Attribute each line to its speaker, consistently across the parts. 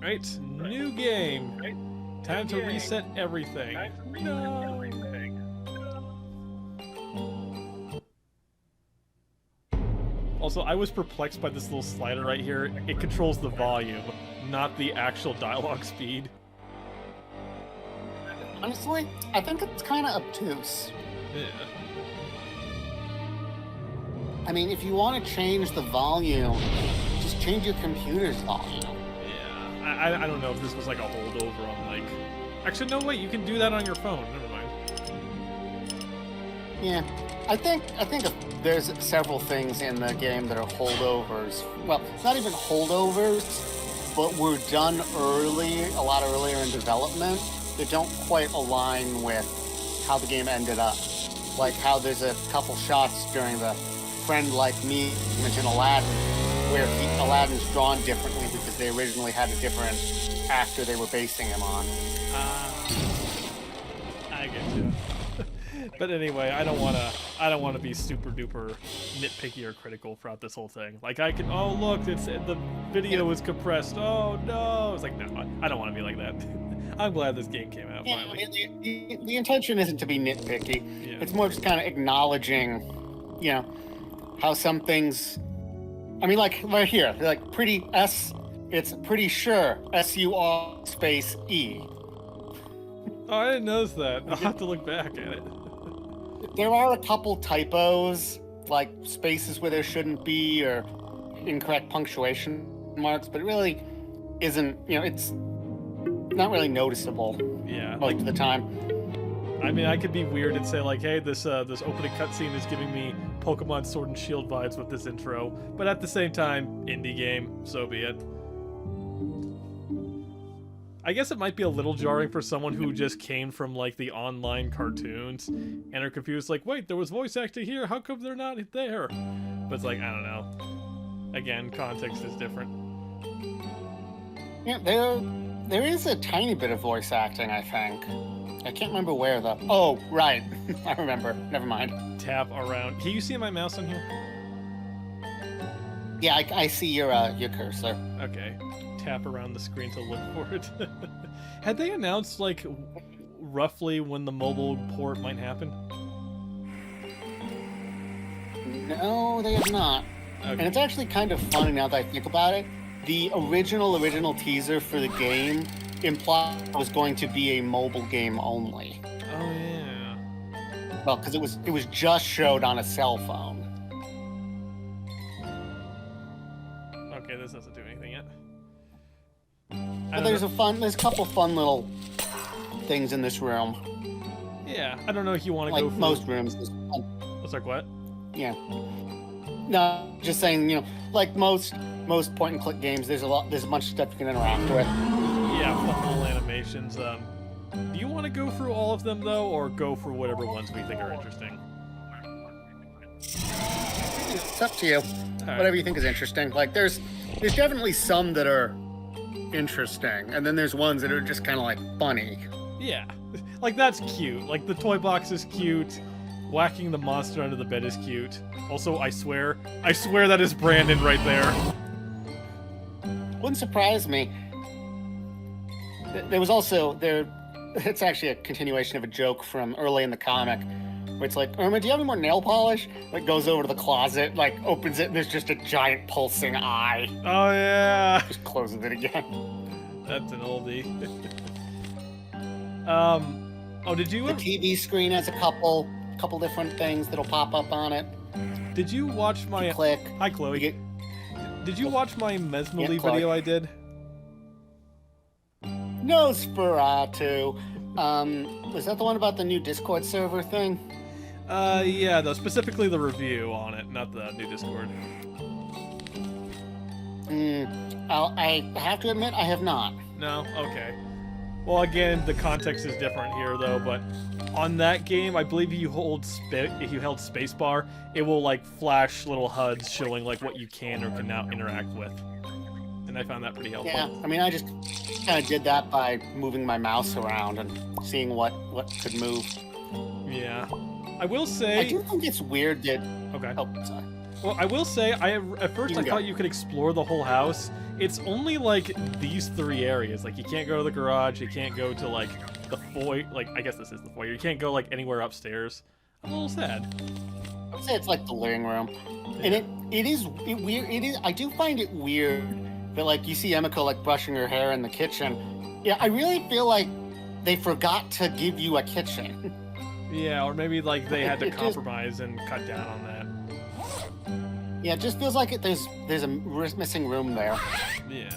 Speaker 1: Right, new game. Time to reset everything. No. Also, I was perplexed by this little slider right here. It controls the volume, not the actual dialogue speed.
Speaker 2: Honestly, I think it's kind of obtuse.
Speaker 1: Yeah.
Speaker 2: I mean, if you want to change the volume, just change your computer's volume.
Speaker 1: Yeah, I don't know if this was like a holdover on like... Actually, no, wait, you can do that on your phone. Never mind.
Speaker 2: Yeah, I think there's several things in the game that are holdovers. Well, not even holdovers, but were done early, a lot earlier in development, that don't quite align with how the game ended up. Like how there's a couple shots during the Friend Like Me in Aladdin, where Aladdin's drawn differently because they originally had a different actor they were basing him on.
Speaker 1: I get you. But anyway, I don't wanna be super duper nitpicky or critical throughout this whole thing. Like I can, oh look, the video is compressed. Oh no, it's like no, I don't want to be like that. I'm glad this game came out finally.
Speaker 2: I mean, the intention isn't to be nitpicky.
Speaker 1: Yeah.
Speaker 2: It's more just kind of acknowledging, you know, how some things. I mean, like right here, like pretty S. It's pretty sure SUR space E.
Speaker 1: Oh, I didn't notice that. I'll have to look back at it.
Speaker 2: There are a couple typos, like spaces where there shouldn't be, or incorrect punctuation marks, but it really isn't, you know, it's not really noticeable.
Speaker 1: Yeah,
Speaker 2: most of the time.
Speaker 1: I mean, I could be weird and say like, hey, this opening cutscene is giving me Pokemon Sword and Shield vibes with this intro, but at the same time, indie game, so be it. I guess it might be a little jarring for someone who just came from like the online cartoons and are confused like, wait, there was voice acting here, how come they're not there? But it's like, I don't know. Again, context is different.
Speaker 2: Yeah, there is a tiny bit of voice acting, I think. I can't remember where though. Oh, right. I remember. Never mind.
Speaker 1: Tap around. Can you see my mouse on here?
Speaker 2: Yeah, I see your cursor.
Speaker 1: Okay. Tap around the screen to look for it. Had they announced like roughly when the mobile port might happen?
Speaker 2: No, they have not.
Speaker 1: Okay.
Speaker 2: And it's actually kind of funny now that I think about it. The original teaser for the game implied it was going to be a mobile game only.
Speaker 1: Oh yeah.
Speaker 2: Well, because it was just showed on a cell phone.
Speaker 1: Okay, this doesn't do anything yet.
Speaker 2: But there's a couple fun little things in this room.
Speaker 1: Yeah, I don't know if you want to
Speaker 2: like
Speaker 1: go for
Speaker 2: most rooms.
Speaker 1: What's like what?
Speaker 2: Yeah. No, just saying, you know, like most point and click games, there's a bunch of stuff you can interact with.
Speaker 1: Yeah, fun little animations. Do you want to go through all of them though, or go for whatever ones we think are interesting?
Speaker 2: It's up to you.
Speaker 1: Right.
Speaker 2: Whatever you think is interesting. Like there's definitely some that are interesting, and then there's ones that are just kind of like funny.
Speaker 1: Yeah, like that's cute. Like the toy box is cute. Whacking the monster under the bed is cute. Also, I swear that is Brandon right there.
Speaker 2: Wouldn't surprise me. There was also it's actually a continuation of a joke from early in the comic, where it's like, Erma, do you have any more nail polish? Like goes over to the closet, like opens it, and there's just a giant pulsing eye.
Speaker 1: Oh yeah.
Speaker 2: Just closes it again.
Speaker 1: That's an oldie. Oh, did you?
Speaker 2: The TV screen has a couple different things that'll pop up on it.
Speaker 1: Did you watch my?
Speaker 2: Click.
Speaker 1: Hi, Chloe. Did you watch my Mesmally
Speaker 2: Chloe.
Speaker 1: video I did?
Speaker 2: Nosferatu. Was that the one about the new Discord server thing?
Speaker 1: Yeah, though specifically the review on it, not the new Discord.
Speaker 2: I have to admit, I have not.
Speaker 1: No? Okay. Well, again, the context is different here, though, but on that game, I believe if you held spacebar, it will, like, flash little HUDs showing, like, what you can or can now interact with. And and I found that pretty helpful.
Speaker 2: Yeah, I mean, I just kind of did that by moving my mouse around and seeing what could move.
Speaker 1: Yeah. I will say...
Speaker 2: I do think it's weird that...
Speaker 1: Okay.
Speaker 2: Oh, sorry.
Speaker 1: Well, I will say, at first I thought you could explore the whole house. It's only, like, these 3 areas. Like, you can't go to the garage, you can't go to, like, the foyer. Like, I guess this is the foyer. You can't go, like, anywhere upstairs. I'm a little sad.
Speaker 2: I would say it's like the living room. And it is weird. I do find it weird that, like, you see Emiko, like, brushing her hair in the kitchen. Yeah, I really feel like they forgot to give you a kitchen.
Speaker 1: Yeah, or maybe, like, they had to compromise and cut down on that.
Speaker 2: Yeah, it just feels like there's a missing room there.
Speaker 1: Yeah.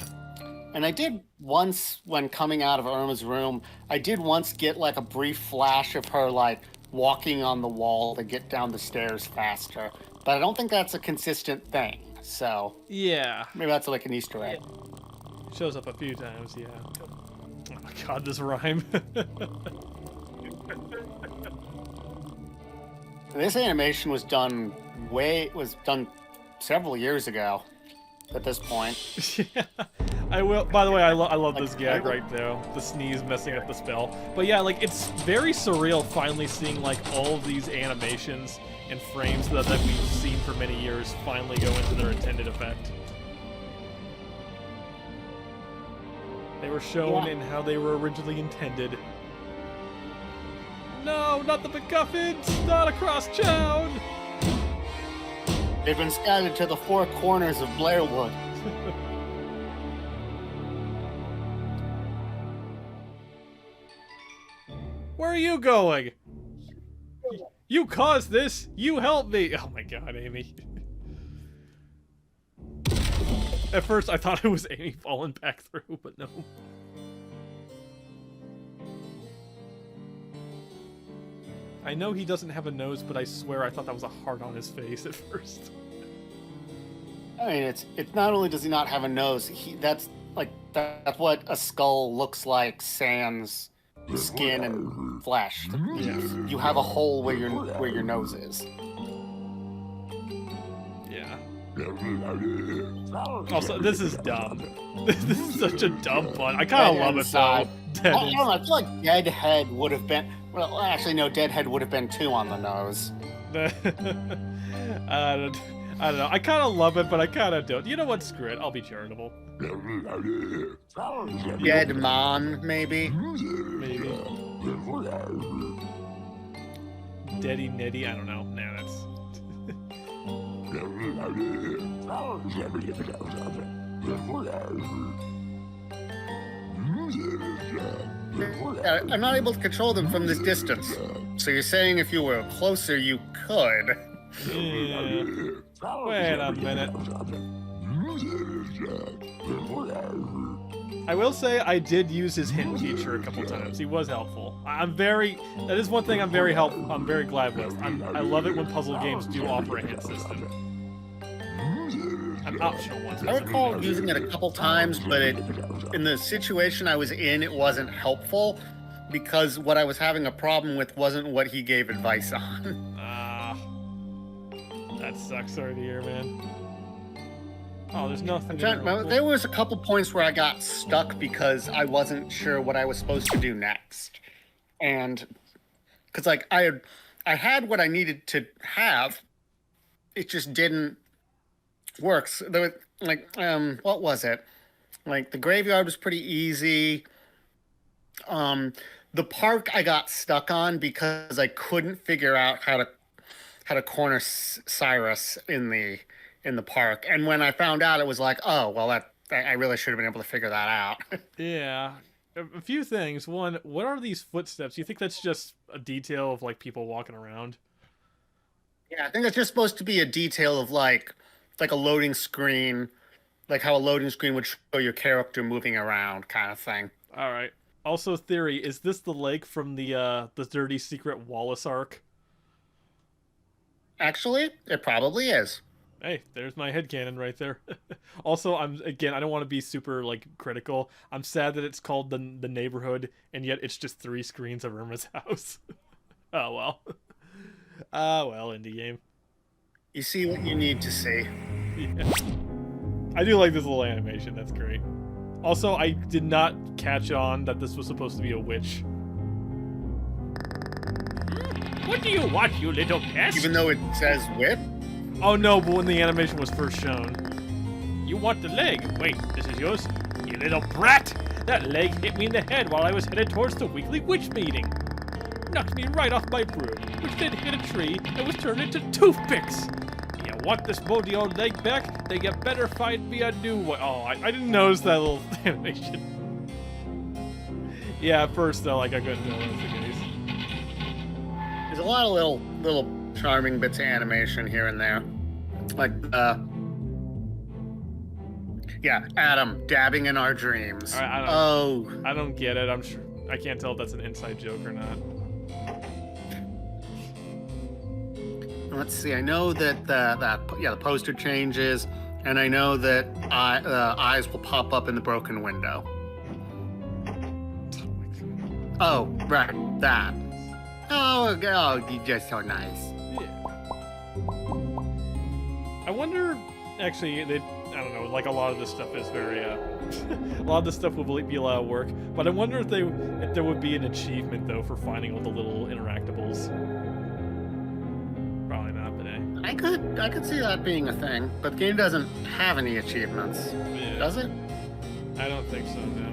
Speaker 2: And I did once, when coming out of Erma's room, I did once get, like, a brief flash of her, like, walking on the wall to get down the stairs faster. But I don't think that's a consistent thing, so...
Speaker 1: Yeah.
Speaker 2: Maybe that's, like, an Easter egg.
Speaker 1: Shows up a few times, yeah. Oh my god, this rhyme.
Speaker 2: This animation was done several years ago at this point.
Speaker 1: Yeah, I will. By the way, I love this gag right there. The sneeze messing up the spell. But yeah, like, it's very surreal finally seeing, like, all of these animations and frames that we've seen for many years finally go into their intended effect. They were shown in how they were originally intended. No, not the MacGuffins! Not across town!
Speaker 2: They've been scattered to the 4 corners of Blairwood.
Speaker 1: Where are you going? You caused this! You helped me! Oh my god, Amy. At first I thought it was Amy falling back through, but no. I know he doesn't have a nose, but I swear I thought that was a heart on his face at first.
Speaker 2: I mean, it's not only does he not have a nose, that's what a skull looks like sans skin and flesh.
Speaker 1: Yes.
Speaker 2: You have a hole where your nose is.
Speaker 1: Yeah. Also, this is dumb. This is such a dumb pun. I kind of love it though.
Speaker 2: I don't know, I feel like Deadhead would have been... Well, actually, no, Deadhead would have been 2 on the nose.
Speaker 1: I don't know. I kind of love it, but I kind of don't. You know what? Screw it. I'll be charitable.
Speaker 2: Deadman, maybe?
Speaker 1: Maybe. Deddy Nitty? I don't know. Nah, that's...
Speaker 2: I'm not able to control them from this distance. So you're saying if you were closer, you could?
Speaker 1: Yeah. Wait a minute. I will say I did use his hint feature a couple times. He was helpful. That is one thing I'm very glad with. I love it when puzzle games do offer a hint system. An optional one.
Speaker 2: I recall using it a couple times, but in the situation I was in, it wasn't helpful because what I was having a problem with wasn't what he gave advice on.
Speaker 1: That sucks. Sorry to hear, man. Oh, there's nothing.
Speaker 2: There was a couple points where I got stuck because I wasn't sure what I was supposed to do next, and because like I had what I needed to have, it just didn't work. So there was like what was it? Like the graveyard was pretty easy. The park I got stuck on because I couldn't figure out how to corner Cyrus in the park, and when I found out, it was like, oh well, I really should have been able to figure that out.
Speaker 1: Yeah, a few things. One, what are these footsteps? You think that's just a detail of like people walking around?
Speaker 2: Yeah, I think it's just supposed to be a detail of like a loading screen, like how a loading screen would show your character moving around, kind of thing.
Speaker 1: All right. Also, theory: is this the lake from the Dirty Secret Wallace arc?
Speaker 2: Actually, it probably is.
Speaker 1: Hey, there's my headcanon right there. Also, I don't want to be super like critical. I'm sad that it's called the neighborhood, and yet it's just 3 screens of Irma's house. Oh well. Well, indie game.
Speaker 2: You see what you need to see.
Speaker 1: Yeah. I do like this little animation. That's great. Also, I did not catch on that this was supposed to be a witch. What do you want, you little pest?
Speaker 2: Even though it says whip?
Speaker 1: Oh no, but when the animation was first shown. You want the leg? Wait, this is yours? You little brat! That leg hit me in the head while I was headed towards the weekly witch meeting. Knocked me right off my broom, which then hit a tree and was turned into toothpicks. You want this moldy old leg back? Then you better find me a new one. Oh, I didn't notice that little animation. Yeah, at first though, like I couldn't tell that was the case.
Speaker 2: There's a lot of little charming bits of animation here and there. Like, yeah, Adam dabbing in our dreams.
Speaker 1: I don't get it. I'm sure I can't tell if that's an inside joke or not.
Speaker 2: Let's see. I know that the poster changes, and I know that eyes will pop up in the broken window. Oh, right, that. Oh, you're just so nice.
Speaker 1: Yeah. I wonder, actually, I don't know, like a lot of this stuff is very, a lot of this stuff will be a lot of work, but I wonder if there would be an achievement, though, for finding all the little interactables. Probably not, but
Speaker 2: I could see that being a thing, but the game doesn't have any achievements.
Speaker 1: Yeah.
Speaker 2: Does it?
Speaker 1: I don't think so, no.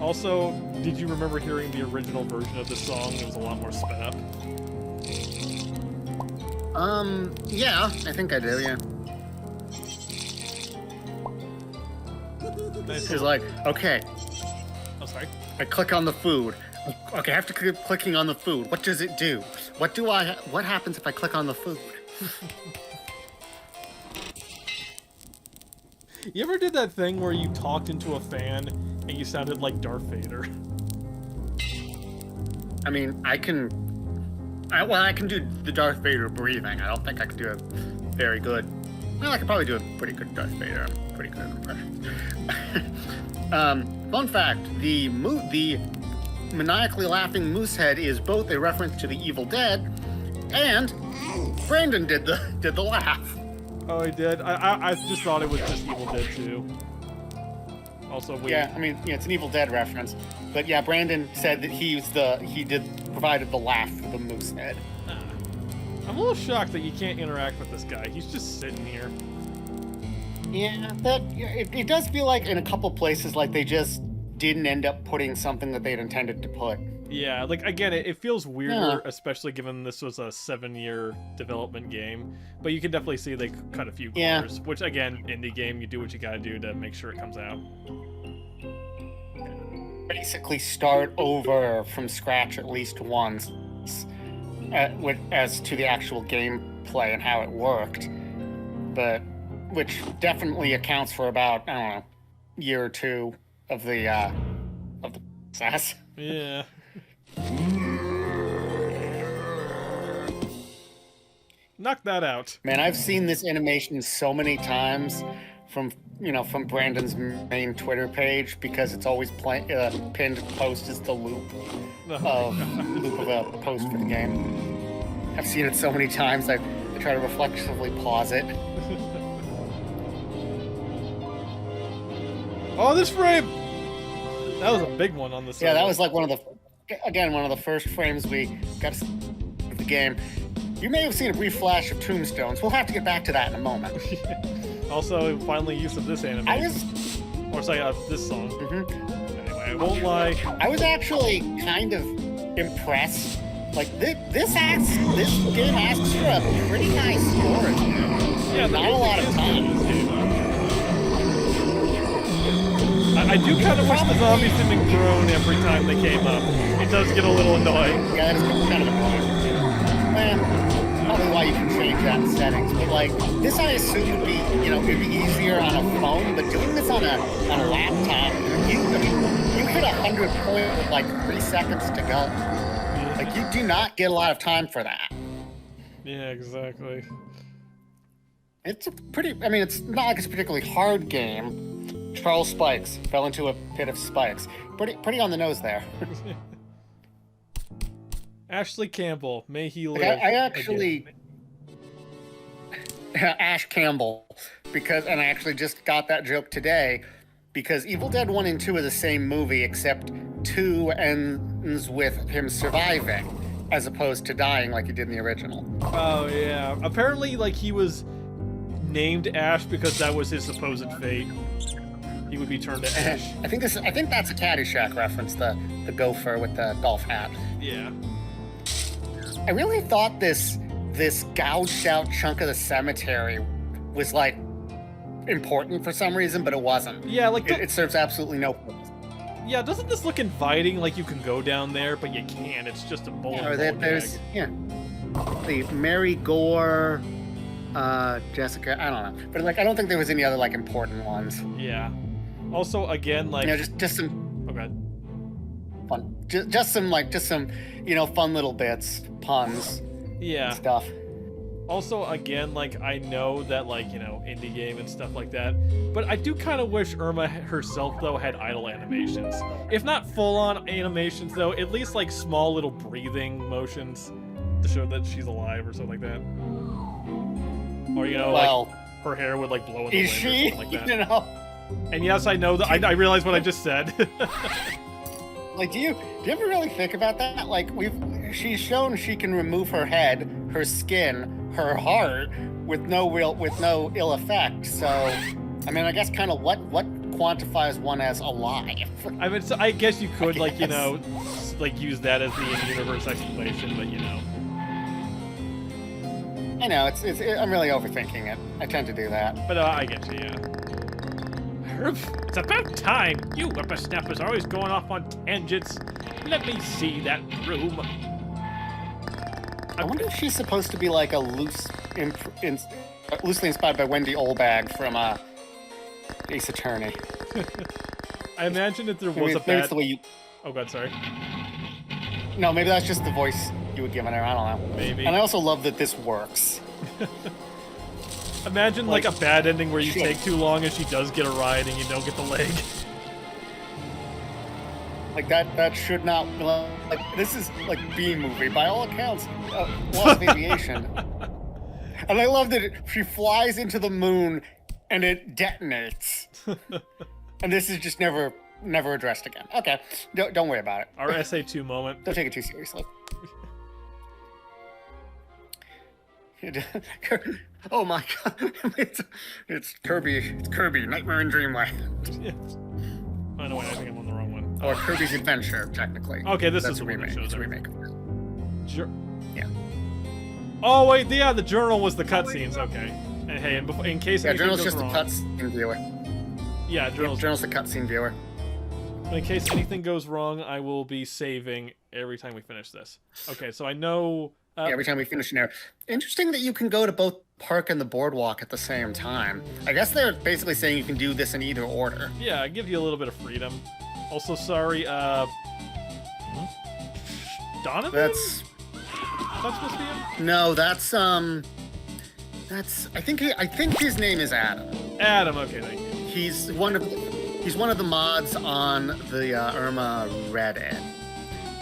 Speaker 1: Also, did you remember hearing the original version of the song? It was a lot more sped up.
Speaker 2: Yeah, I think I do, yeah.
Speaker 1: Nice.
Speaker 2: It's like, okay,
Speaker 1: Oh, sorry.
Speaker 2: I click on the food. Okay, I have to keep clicking on the food. What does it do? What happens if I click on the food?
Speaker 1: You ever did that thing where you talked into a fan and you sounded like Darth Vader?
Speaker 2: I mean, I can do the Darth Vader breathing. I don't think I can do it very good. Well, I could probably do a pretty good Darth Vader. I'm pretty good at impressions. Fun fact, the maniacally laughing moose head is both a reference to the Evil Dead, and Brandon did the laugh.
Speaker 1: Oh, he did? I just thought it was just Evil Dead 2. Also,
Speaker 2: Yeah, I mean, yeah, it's an Evil Dead reference, but yeah, Brandon said that he provided the laugh for the moose head.
Speaker 1: I'm a little shocked that you can't interact with this guy. He's just sitting here.
Speaker 2: Yeah, it does feel like in a couple places like they just didn't end up putting something that they'd intended to put.
Speaker 1: Yeah, like again, it feels weirder,
Speaker 2: Yeah.
Speaker 1: especially given this was a 7-year development game. But you can definitely see they cut a few
Speaker 2: Yeah.
Speaker 1: corners, which again, indie game, you do what you gotta do to make sure it comes out.
Speaker 2: Basically start over from scratch at least once as to the actual gameplay and how it worked, but which definitely accounts for about, I don't know, year or two of the success.
Speaker 1: Yeah. Knock that out.
Speaker 2: Man, I've seen this animation so many times from Brandon's main Twitter page because it's always pinned post as the loop of a post for the game. I've seen it so many times I try to reflexively pause it.
Speaker 1: Oh, this frame! That was a big one on the side.
Speaker 2: Yeah, that was like one of the first frames we got to see of the game. You may have seen a brief flash of tombstones. We'll have to get back to that in a moment.
Speaker 1: Also, finally use of this animation. This song.
Speaker 2: Mm-hmm.
Speaker 1: Anyway, I won't lie.
Speaker 2: I was actually kind of impressed. Like this game asks for a pretty nice score.
Speaker 1: Yeah,
Speaker 2: not a lot of time.
Speaker 1: I do kind of wish the zombies didn't groan every time they came up. It does get a little annoying.
Speaker 2: Yeah, that is kind of annoying. Well, probably why you can change that in settings. But like this, I assume would be it'd be easier on a phone. But doing this on a laptop, you hit 100 points with like 3 seconds to go. Like you do not get a lot of time for that.
Speaker 1: Yeah, exactly.
Speaker 2: It's it's not like it's a particularly hard game. Charles Spikes fell into a pit of spikes. Pretty on the nose there.
Speaker 1: Ashley Campbell, may he live.
Speaker 2: Like I actually, Ash Campbell, and I actually just got that joke today, because Evil Dead 1 and 2 are the same movie, except 2 ends with him surviving, as opposed to dying like he did in the original.
Speaker 1: Oh yeah. Apparently, like, he was named Ash because that was his supposed fate. He would be turned to ash.
Speaker 2: I think that's a Caddyshack reference, the gopher with the golf hat.
Speaker 1: Yeah.
Speaker 2: I really thought this gouged out chunk of the cemetery was like important for some reason, but it wasn't.
Speaker 1: Yeah, like
Speaker 2: it serves absolutely no purpose.
Speaker 1: Yeah, doesn't this look inviting? Like you can go down there, but you can't. It's just a bowl.
Speaker 2: Yeah, the Mary Gore, Jessica. I don't know, but like I don't think there was any other like important ones.
Speaker 1: Yeah. Also, again, like
Speaker 2: just some.
Speaker 1: Okay.
Speaker 2: Fun. Just some fun little bits, puns.
Speaker 1: Yeah.
Speaker 2: And stuff.
Speaker 1: Also, again, like, I know that, like, indie game and stuff like that, but I do kind of wish Erma herself, though, had idle animations. If not full-on animations, though, at least, like, small little breathing motions to show that she's alive or something like that. Or, like, her hair would, like, blow in the wind or something like that. And yes, I know that, I realize what I just said.
Speaker 2: Like, do you ever really think about that? Like, she's shown she can remove her head, her skin, her heart with no ill effect. So, I mean, I guess kind of what quantifies one as alive?
Speaker 1: I mean, so I guess you could like use that as the in-universe explanation, but
Speaker 2: I know I'm really overthinking it. I tend to do that.
Speaker 1: But I get you, yeah. It's about time! You whippersnappers are always going off on tangents. Let me see that room.
Speaker 2: I wonder if she's supposed to be like a loosely inspired by Wendy Olbag from Ace Attorney.
Speaker 1: I imagine if there was
Speaker 2: maybe
Speaker 1: a bad...
Speaker 2: it's the way you...
Speaker 1: Oh god, sorry.
Speaker 2: No, maybe that's just the voice you would give her. I don't know.
Speaker 1: Maybe.
Speaker 2: And I also love that this works.
Speaker 1: Imagine like a bad ending where you take too long and she does get a ride and you don't get the leg.
Speaker 2: Like that should not like this is like B-movie by all accounts. Law of aviation. And I love that she flies into the moon and it detonates. And this is just never addressed again. Okay, don't worry about it.
Speaker 1: Our SA2 moment.
Speaker 2: Don't take it too seriously. Oh my god! It's Kirby. It's Kirby. Nightmare in Dreamland.
Speaker 1: Oh no, wait, I think I'm on the wrong one.
Speaker 2: Or Kirby's Adventure, technically.
Speaker 1: Okay, this
Speaker 2: That's
Speaker 1: is
Speaker 2: a remake.
Speaker 1: It's
Speaker 2: a remake. Yeah.
Speaker 1: Oh wait, yeah, the journal was the cutscenes. Okay. And hey, in case anything
Speaker 2: journal's
Speaker 1: goes
Speaker 2: just
Speaker 1: wrong,
Speaker 2: the cutscene viewer.
Speaker 1: Yeah,
Speaker 2: journal's the cutscene viewer.
Speaker 1: In case anything goes wrong, I will be saving every time we finish this. Okay, so I know.
Speaker 2: Every time we finish an area. Interesting that you can go to both park and the boardwalk at the same time. I guess they're basically saying you can do this in either order.
Speaker 1: Yeah, I give you a little bit of freedom. Also, sorry, Donovan?
Speaker 2: That's
Speaker 1: supposed to be him?
Speaker 2: No, that's I think his name is Adam.
Speaker 1: Adam, okay, thank you.
Speaker 2: He's one of the mods on the Erma Reddit.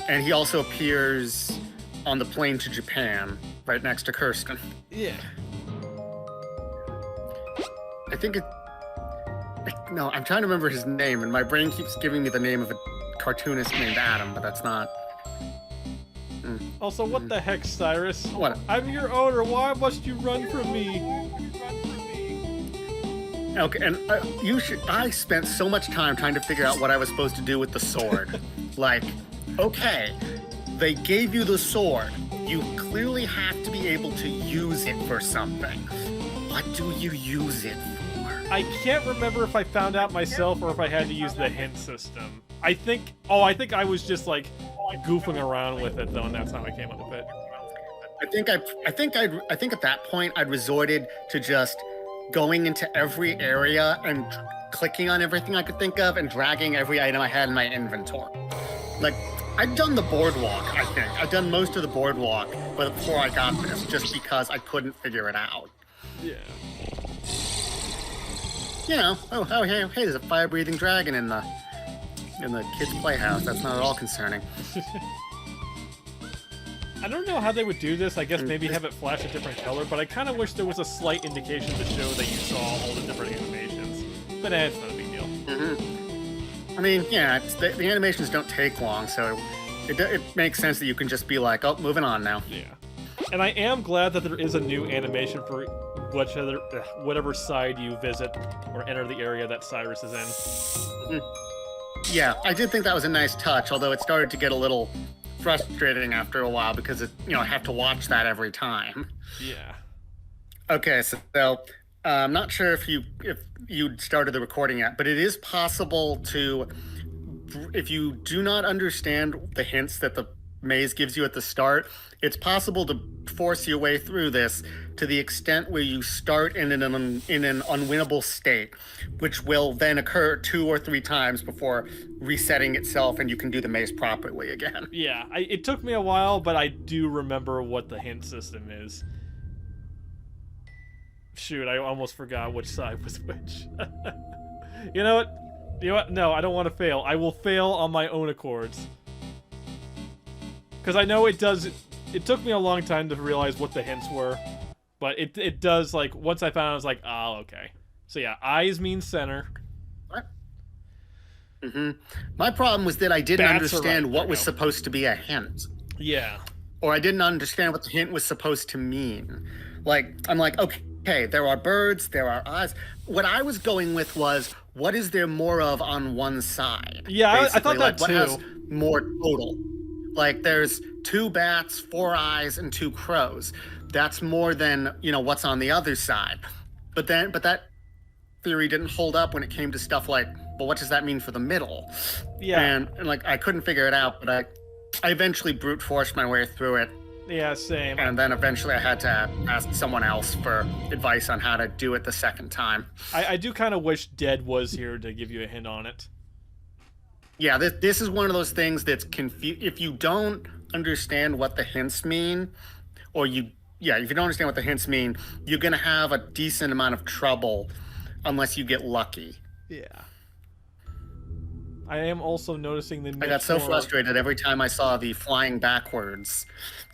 Speaker 2: And he also appears on the plane to Japan, right next to Kirsten.
Speaker 1: Yeah.
Speaker 2: No, I'm trying to remember his name, and my brain keeps giving me the name of a cartoonist named Adam, but that's not.
Speaker 1: Also, what the heck, Cyrus?
Speaker 2: What?
Speaker 1: I'm your owner. Why must you run from me?
Speaker 2: Okay, and I spent so much time trying to figure out what I was supposed to do with the sword. Like, okay, they gave you the sword. You clearly have to be able to use it for something. What do you use it for?
Speaker 1: I can't remember if I found out myself or if I had to use the hint system. I think I was just like goofing around with it though, and that's how I came up with it.
Speaker 2: I think at that point I'd resorted to just going into every area and clicking on everything I could think of and dragging every item I had in my inventory. Like, I'd done the boardwalk, I think. I'd done most of the boardwalk before I got this, just because I couldn't figure it out.
Speaker 1: Yeah.
Speaker 2: Hey, there's a fire-breathing dragon in the kids' playhouse. That's not at all concerning.
Speaker 1: I don't know how they would do this. I guess maybe have it flash a different color, but I kind of wish there was a slight indication to show that you saw all the different animations. But it's not a big deal.
Speaker 2: I mean, yeah, the animations don't take long, so it makes sense that you can just be like, oh, moving on now.
Speaker 1: Yeah. And I am glad that there is a new animation for whatever side you visit or enter the area that Cyrus is in.
Speaker 2: Yeah, I did think that was a nice touch, although it started to get a little frustrating after a while because I have to watch that every time.
Speaker 1: Yeah.
Speaker 2: Okay, so I'm not sure if you started the recording yet, but it is possible to, if you do not understand the hints that the maze gives you at the start, it's possible to force your way through this to the extent where you start in an unwinnable state, which will then occur 2 or 3 times before resetting itself and you can do the maze properly again.
Speaker 1: Yeah, it took me a while, but I do remember what the hint system is. Shoot, I almost forgot which side was which. You know what? No, I don't want to fail. I will fail on my own accords. Because I know it does... It took me a long time to realize what the hints were. But it does, like, once I found it, I was like, oh, okay. So yeah, eyes mean center.
Speaker 2: What? My problem was that I didn't understand what was supposed to be a hint.
Speaker 1: Yeah.
Speaker 2: Or I didn't understand what the hint was supposed to mean. Like, I'm like, okay, there are birds, there are eyes. What I was going with was, what is there more of on one side?
Speaker 1: Yeah, I thought that
Speaker 2: like,
Speaker 1: too.
Speaker 2: What has more total? Like, there's 2 bats, 4 eyes, and 2 crows. That's more than, what's on the other side. But that theory didn't hold up when it came to stuff like, well, what does that mean for the middle?
Speaker 1: Yeah.
Speaker 2: And like, I couldn't figure it out, but I eventually brute forced my way through it.
Speaker 1: Yeah, same.
Speaker 2: And then eventually I had to ask someone else for advice on how to do it the second time.
Speaker 1: I do kind of wish Dead was here to give you a hint on it.
Speaker 2: Yeah, this is one of those things that's if you don't understand what the hints mean, or if you don't understand what the hints mean, you're going to have a decent amount of trouble unless you get lucky.
Speaker 1: Yeah. I am also noticing the...
Speaker 2: I got so frustrated every time I saw the flying backwards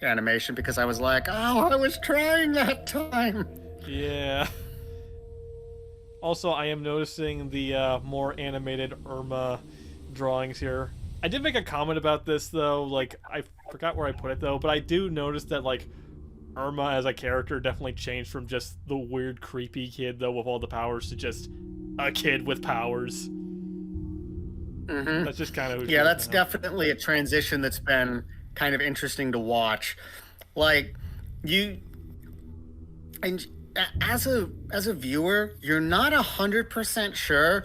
Speaker 2: animation because I was like, oh, I was trying that time.
Speaker 1: Yeah. Also, I am noticing the more animated Erma drawings here. I did make a comment about this, though. Like, I forgot where I put it, though, but I do notice that, like, Erma as a character definitely changed from just the weird, creepy kid, though, with all the powers to just a kid with powers. That's just kind of...
Speaker 2: Yeah, that's definitely a transition that's been kind of interesting to watch. Like, and as a viewer, you're not 100% sure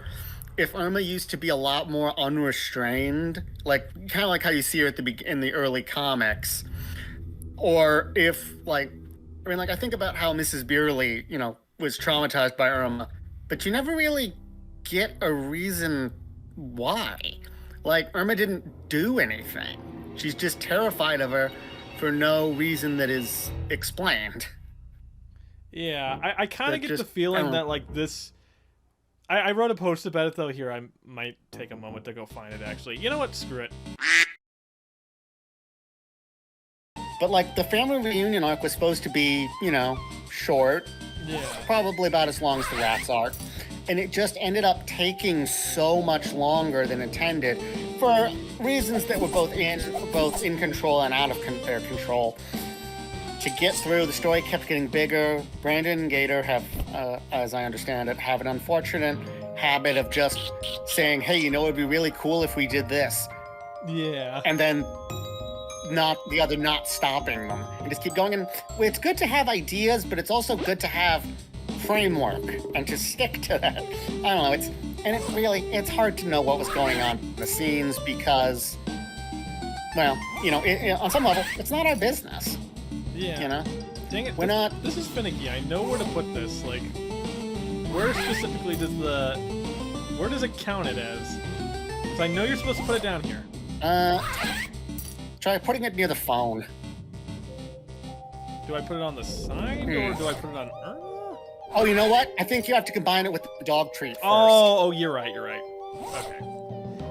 Speaker 2: if Erma used to be a lot more unrestrained, like kind of like how you see her in the early comics, or if I think about how Mrs. Beerley, was traumatized by Erma, but you never really get a reason why. Like, Erma didn't do anything. She's just terrified of her for no reason that is explained.
Speaker 1: Yeah, I kind of get the feeling that, like, this... I wrote a post about it, though. Here, I might take a moment to go find it, actually. You know what? Screw it.
Speaker 2: But, like, the family reunion arc was supposed to be, short.
Speaker 1: Yeah. Probably
Speaker 2: about as long as the Rats arc. And it just ended up taking so much longer than intended for reasons that were both in control and out of their control. To get through, the story kept getting bigger. Brandon and Gator have, as I understand it, have an unfortunate habit of just saying, hey, it'd be really cool if we did this.
Speaker 1: Yeah.
Speaker 2: And then not stopping them. And just keep going. And it's good to have ideas, but it's also good to have framework and to stick to that. I don't know, it's hard to know what was going on in the scenes because, well, on some level, it's not our business.
Speaker 1: Yeah. Dang it.
Speaker 2: We're not...
Speaker 1: This is finicky. I know where to put this. Like, where specifically where does it count it as? So I know you're supposed to put it down here.
Speaker 2: Try putting it near the phone.
Speaker 1: Do I put it on the sign, or do I put it on Erma?
Speaker 2: Oh, you know what? I think you have to combine it with the dog treat first.
Speaker 1: Oh, you're right. Okay.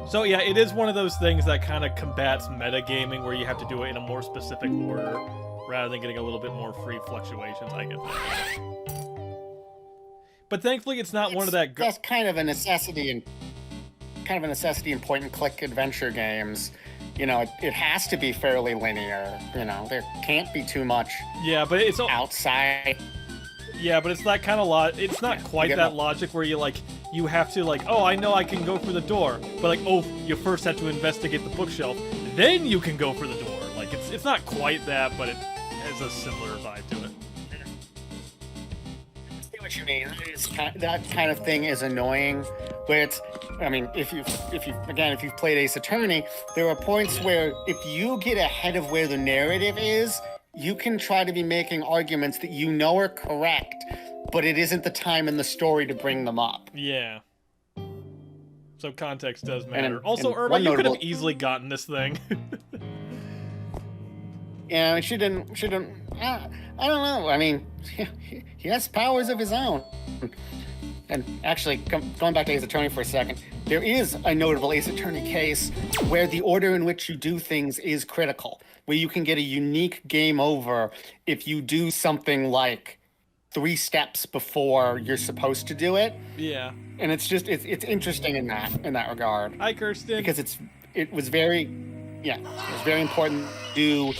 Speaker 1: So yeah, it is one of those things that kind of combats metagaming where you have to do it in a more specific order rather than getting a little bit more free fluctuations. I get that. But thankfully, it's not one of that.
Speaker 2: That's kind of a necessity in point and click adventure games. You know, it has to be fairly linear. You know, there can't be too much.
Speaker 1: Yeah, but it's
Speaker 2: outside.
Speaker 1: Yeah, but it's that kind of it's not quite that logic where you have to oh, I know I can go for the door, but oh, you first have to investigate the bookshelf, then you can go for the door. Like it's not quite that, but it has a similar vibe to it.
Speaker 2: I see what you mean. That kind of thing is annoying, where it's. I mean, if you've played Ace Attorney, there are points where if you get ahead of where the narrative is, you can try to be making arguments that you know are correct, but it isn't the time in the story to bring them up.
Speaker 1: Yeah. So context does matter. Also, Erma, you could have easily gotten this thing.
Speaker 2: Yeah, she didn't. I don't know. I mean, he has powers of his own. And actually, going back to Ace Attorney for a second, there is a notable Ace Attorney case where the order in which you do things is critical, where you can get a unique game over if you do something like 3 steps before you're supposed to do it.
Speaker 1: Yeah.
Speaker 2: And it's interesting in that regard.
Speaker 1: Hi, Kirsten.
Speaker 2: Because it was very important. You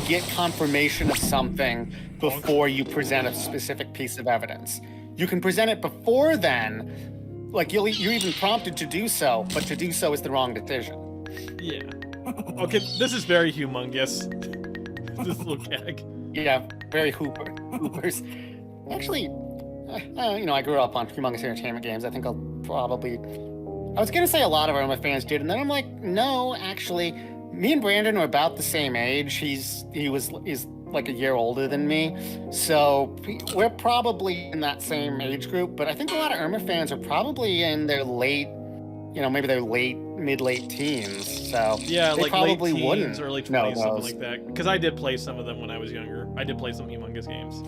Speaker 2: get confirmation of something before you present a specific piece of evidence. You can present it before then, you're even prompted to do so, but to do so is the wrong decision.
Speaker 1: Yeah. Okay, this is very humongous. This little gag.
Speaker 2: Yeah, very hoopers. Actually, I grew up on humongous entertainment games. I think I was gonna say a lot of Erma fans did, and then I'm like, no, actually, me and Brandon are about the same age. He's like a year older than me, so we're probably in that same age group. But I think a lot of Erma fans are probably in their late, maybe their mid-late teens. So
Speaker 1: yeah,
Speaker 2: they probably
Speaker 1: late teens,
Speaker 2: wouldn't
Speaker 1: early 20s, something like that. Because I did play some of them when I was younger. I did play some humongous games.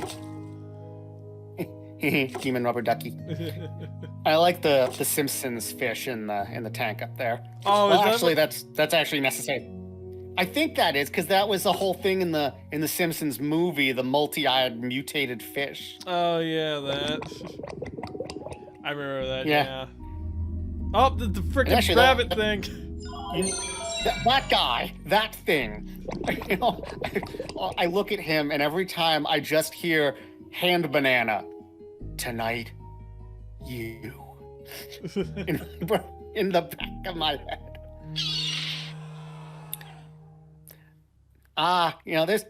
Speaker 2: Demon Rubber Ducky. I like the Simpsons fish in the tank up there.
Speaker 1: Oh,
Speaker 2: well, actually, that's actually necessary. I think that is because that was the whole thing in the Simpsons movie, the multi-eyed mutated fish.
Speaker 1: Oh yeah, that. I remember that. Yeah. Oh, the freaking rabbit thing.
Speaker 2: That guy, that thing. I look at him, and every time I just hear "hand banana." Tonight, you. in the back of my head.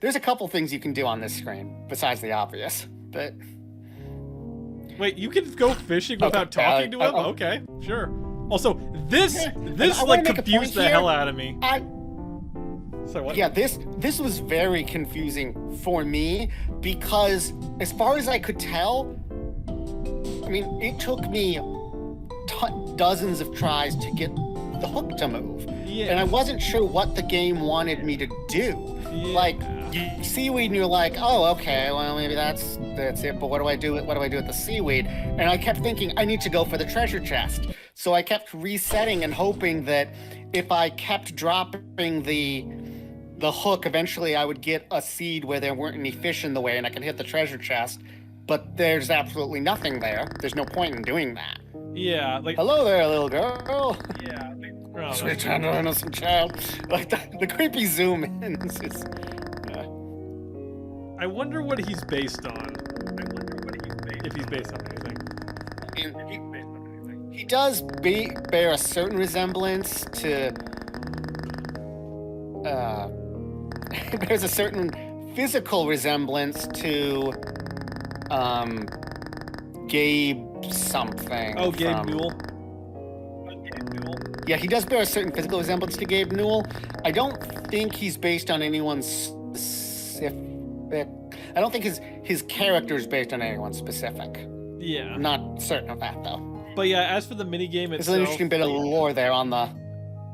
Speaker 2: There's a couple things you can do on this screen besides the obvious, but.
Speaker 1: Wait, you can go fishing without talking to him? Okay, sure. Also, this confused the hell out of me. So what?
Speaker 2: Yeah, this was very confusing for me because, as far as I could tell, I mean, it took me dozens of tries to get the hook to move. Yeah. And I wasn't sure what the game wanted me to do. Yeah. Like, you seaweed and you're like, oh, okay, well, maybe that's it, but what do I do with the seaweed? And I kept thinking, I need to go for the treasure chest. So I kept resetting and hoping that if I kept dropping the hook, eventually I would get a seed where there weren't any fish in the way and I could hit the treasure chest. But there's absolutely nothing there. There's no point in doing that.
Speaker 1: Yeah,
Speaker 2: hello there, little girl.
Speaker 1: Yeah.
Speaker 2: Sweet, tender, innocent child. Like the creepy zoom in.
Speaker 1: I wonder what he's based on. If he's based on anything.
Speaker 2: He does bear a certain resemblance to. Bears a certain physical resemblance to. Gabe something.
Speaker 1: Oh, Gabe Newell.
Speaker 2: Yeah, he does bear a certain physical resemblance to Gabe Newell. I don't think he's based on anyone specific. I don't think his character is based on anyone specific.
Speaker 1: Yeah.
Speaker 2: I'm not certain of that, though.
Speaker 1: But yeah, as for the minigame itself...
Speaker 2: There's an interesting bit of lore there on the...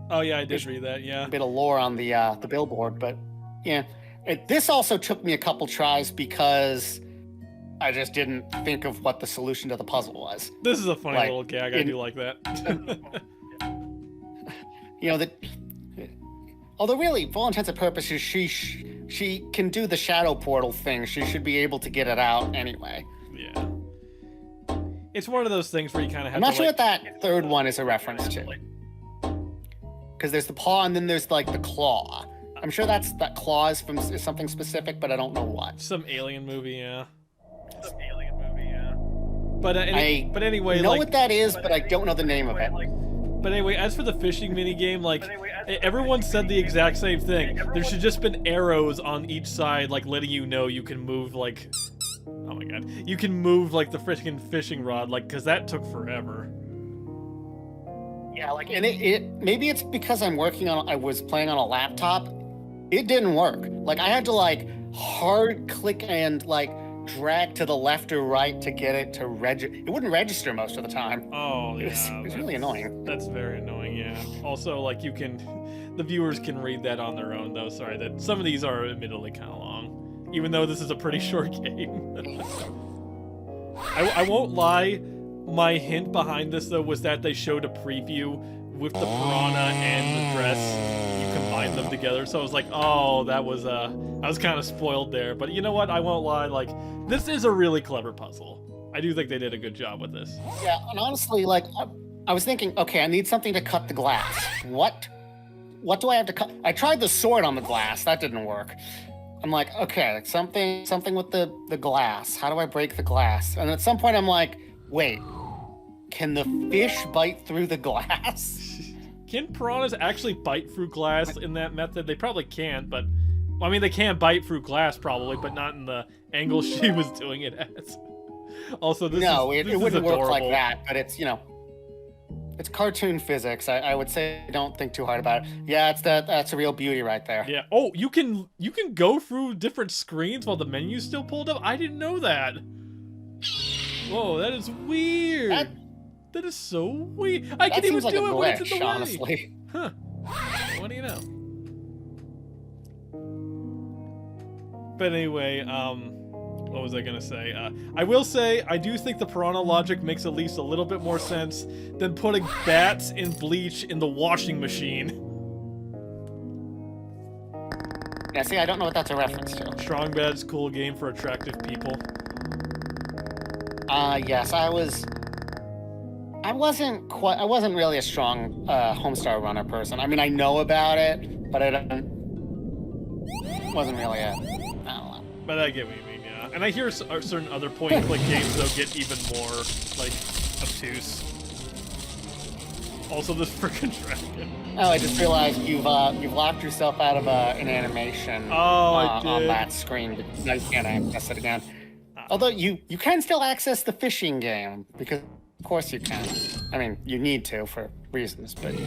Speaker 1: Oh yeah, I did read that, yeah.
Speaker 2: A bit of lore on the billboard, but yeah. This also took me a couple tries because... I just didn't think of what the solution to the puzzle was.
Speaker 1: This is a funny little gag. I do like that.
Speaker 2: you know, that. Although really, for all intents and purposes, she can do the shadow portal thing. She should be able to get it out anyway.
Speaker 1: Yeah. It's one of those things where you kind of have
Speaker 2: I'm
Speaker 1: to,
Speaker 2: not sure
Speaker 1: like,
Speaker 2: what that third one is a reference to. Because there's the paw and then there's like the claw. I'm sure that claw is something specific, but I don't know what.
Speaker 1: Some alien movie, yeah.
Speaker 2: I
Speaker 1: But anyway,
Speaker 2: know
Speaker 1: like,
Speaker 2: what that is, but I don't know the name of it.
Speaker 1: But anyway, as for the fishing minigame, like, everyone said the exact same thing. There should just been arrows on each side, like, letting you know you can move, like... Oh my god. You can move, like, the freaking fishing rod, like, because that took forever.
Speaker 2: Yeah, like, and maybe it's because I was playing on a laptop. It didn't work. Like, I had to, like, hard click and, like, drag to the left or right to get it to register. It wouldn't register most of the time.
Speaker 1: Oh, yeah.
Speaker 2: It was really annoying.
Speaker 1: That's very annoying, yeah. Also, like, the viewers can read that on their own, though. Sorry, that some of these are admittedly kind of long, even though this is a pretty short game. I won't lie, my hint behind this, though, was that they showed a preview with the piranha and the dress. You combine them together, so I was like, oh, I was kind of spoiled there. But you know what? I won't lie, like, this is a really clever puzzle. I do think they did a good job with this.
Speaker 2: Yeah, and honestly, like, I was thinking, okay, I need something to cut the glass. What do I have to cut? I tried the sword on the glass. That didn't work. I'm like, okay, like something with the glass. How do I break the glass? And at some point, I'm like, wait, can the fish bite through the glass?
Speaker 1: Can piranhas actually bite through glass in that method? They probably can, but... I mean, they can bite through glass, probably, but not in the angle she was doing it at. Also, this
Speaker 2: it wouldn't work like
Speaker 1: adorable.
Speaker 2: that, but it's, you know... It's cartoon physics. I would say don't think too hard about it. Yeah, that's a real beauty right there.
Speaker 1: Yeah. Oh, you can go through different screens while the menu's still pulled up? I didn't know that. Whoa, that is weird. That is so weird. I can even do it when it's in the way.
Speaker 2: Honestly.
Speaker 1: Huh. What do you know? But anyway, what was I gonna say? I will say, I do think the piranha logic makes at least a little bit more sense than putting bats in bleach in the washing machine.
Speaker 2: Yeah, see, I don't know what that's a reference to.
Speaker 1: Strong Bad's cool game for attractive people.
Speaker 2: Yes, I wasn't really a strong Homestar Runner person. I mean, I know about it, but wasn't really I don't know.
Speaker 1: But I get what you mean, yeah. And I hear certain other point-and-click games, though, get even more, like, obtuse. Also, this frickin' dragon.
Speaker 2: Oh, I just realized you've locked yourself out of an animation on that screen. Now you can't access it again. Although you can still access the fishing game, because of course you can. I mean, you need to for reasons, but... I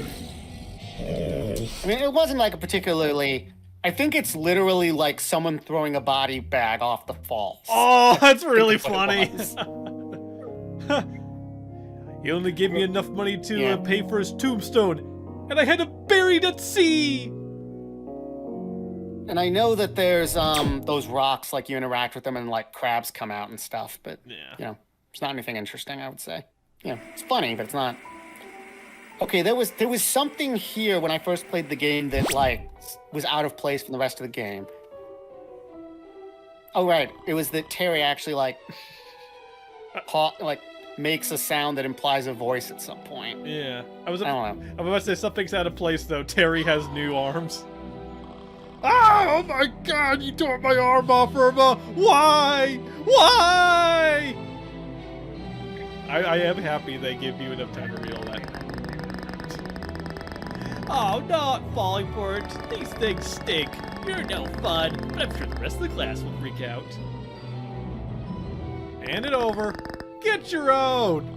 Speaker 2: mean, it wasn't like a particularly... I think it's literally like someone throwing a body bag off the falls.
Speaker 1: Oh, that's really funny. He only gave me enough money to pay for his tombstone, and I had to bury it at sea.
Speaker 2: And I know that there's those rocks, like you interact with them and like crabs come out and stuff, but you know, it's not anything interesting, I would say. Yeah, it's funny, but it's not. Okay, there was something here when I first played the game that like was out of place from the rest of the game. Oh right, it was that Terry actually like makes a sound that implies a voice at some point.
Speaker 1: Yeah, I don't
Speaker 2: know.
Speaker 1: I'm about to say something's out of place though. Terry has new arms. Oh my God! You tore my arm off, Erma. Why? Why? I am happy they give you enough time to reel that. Oh, not falling for it. These things stink. You're no fun, but I'm sure the rest of the class will freak out. Hand it over. Get your own.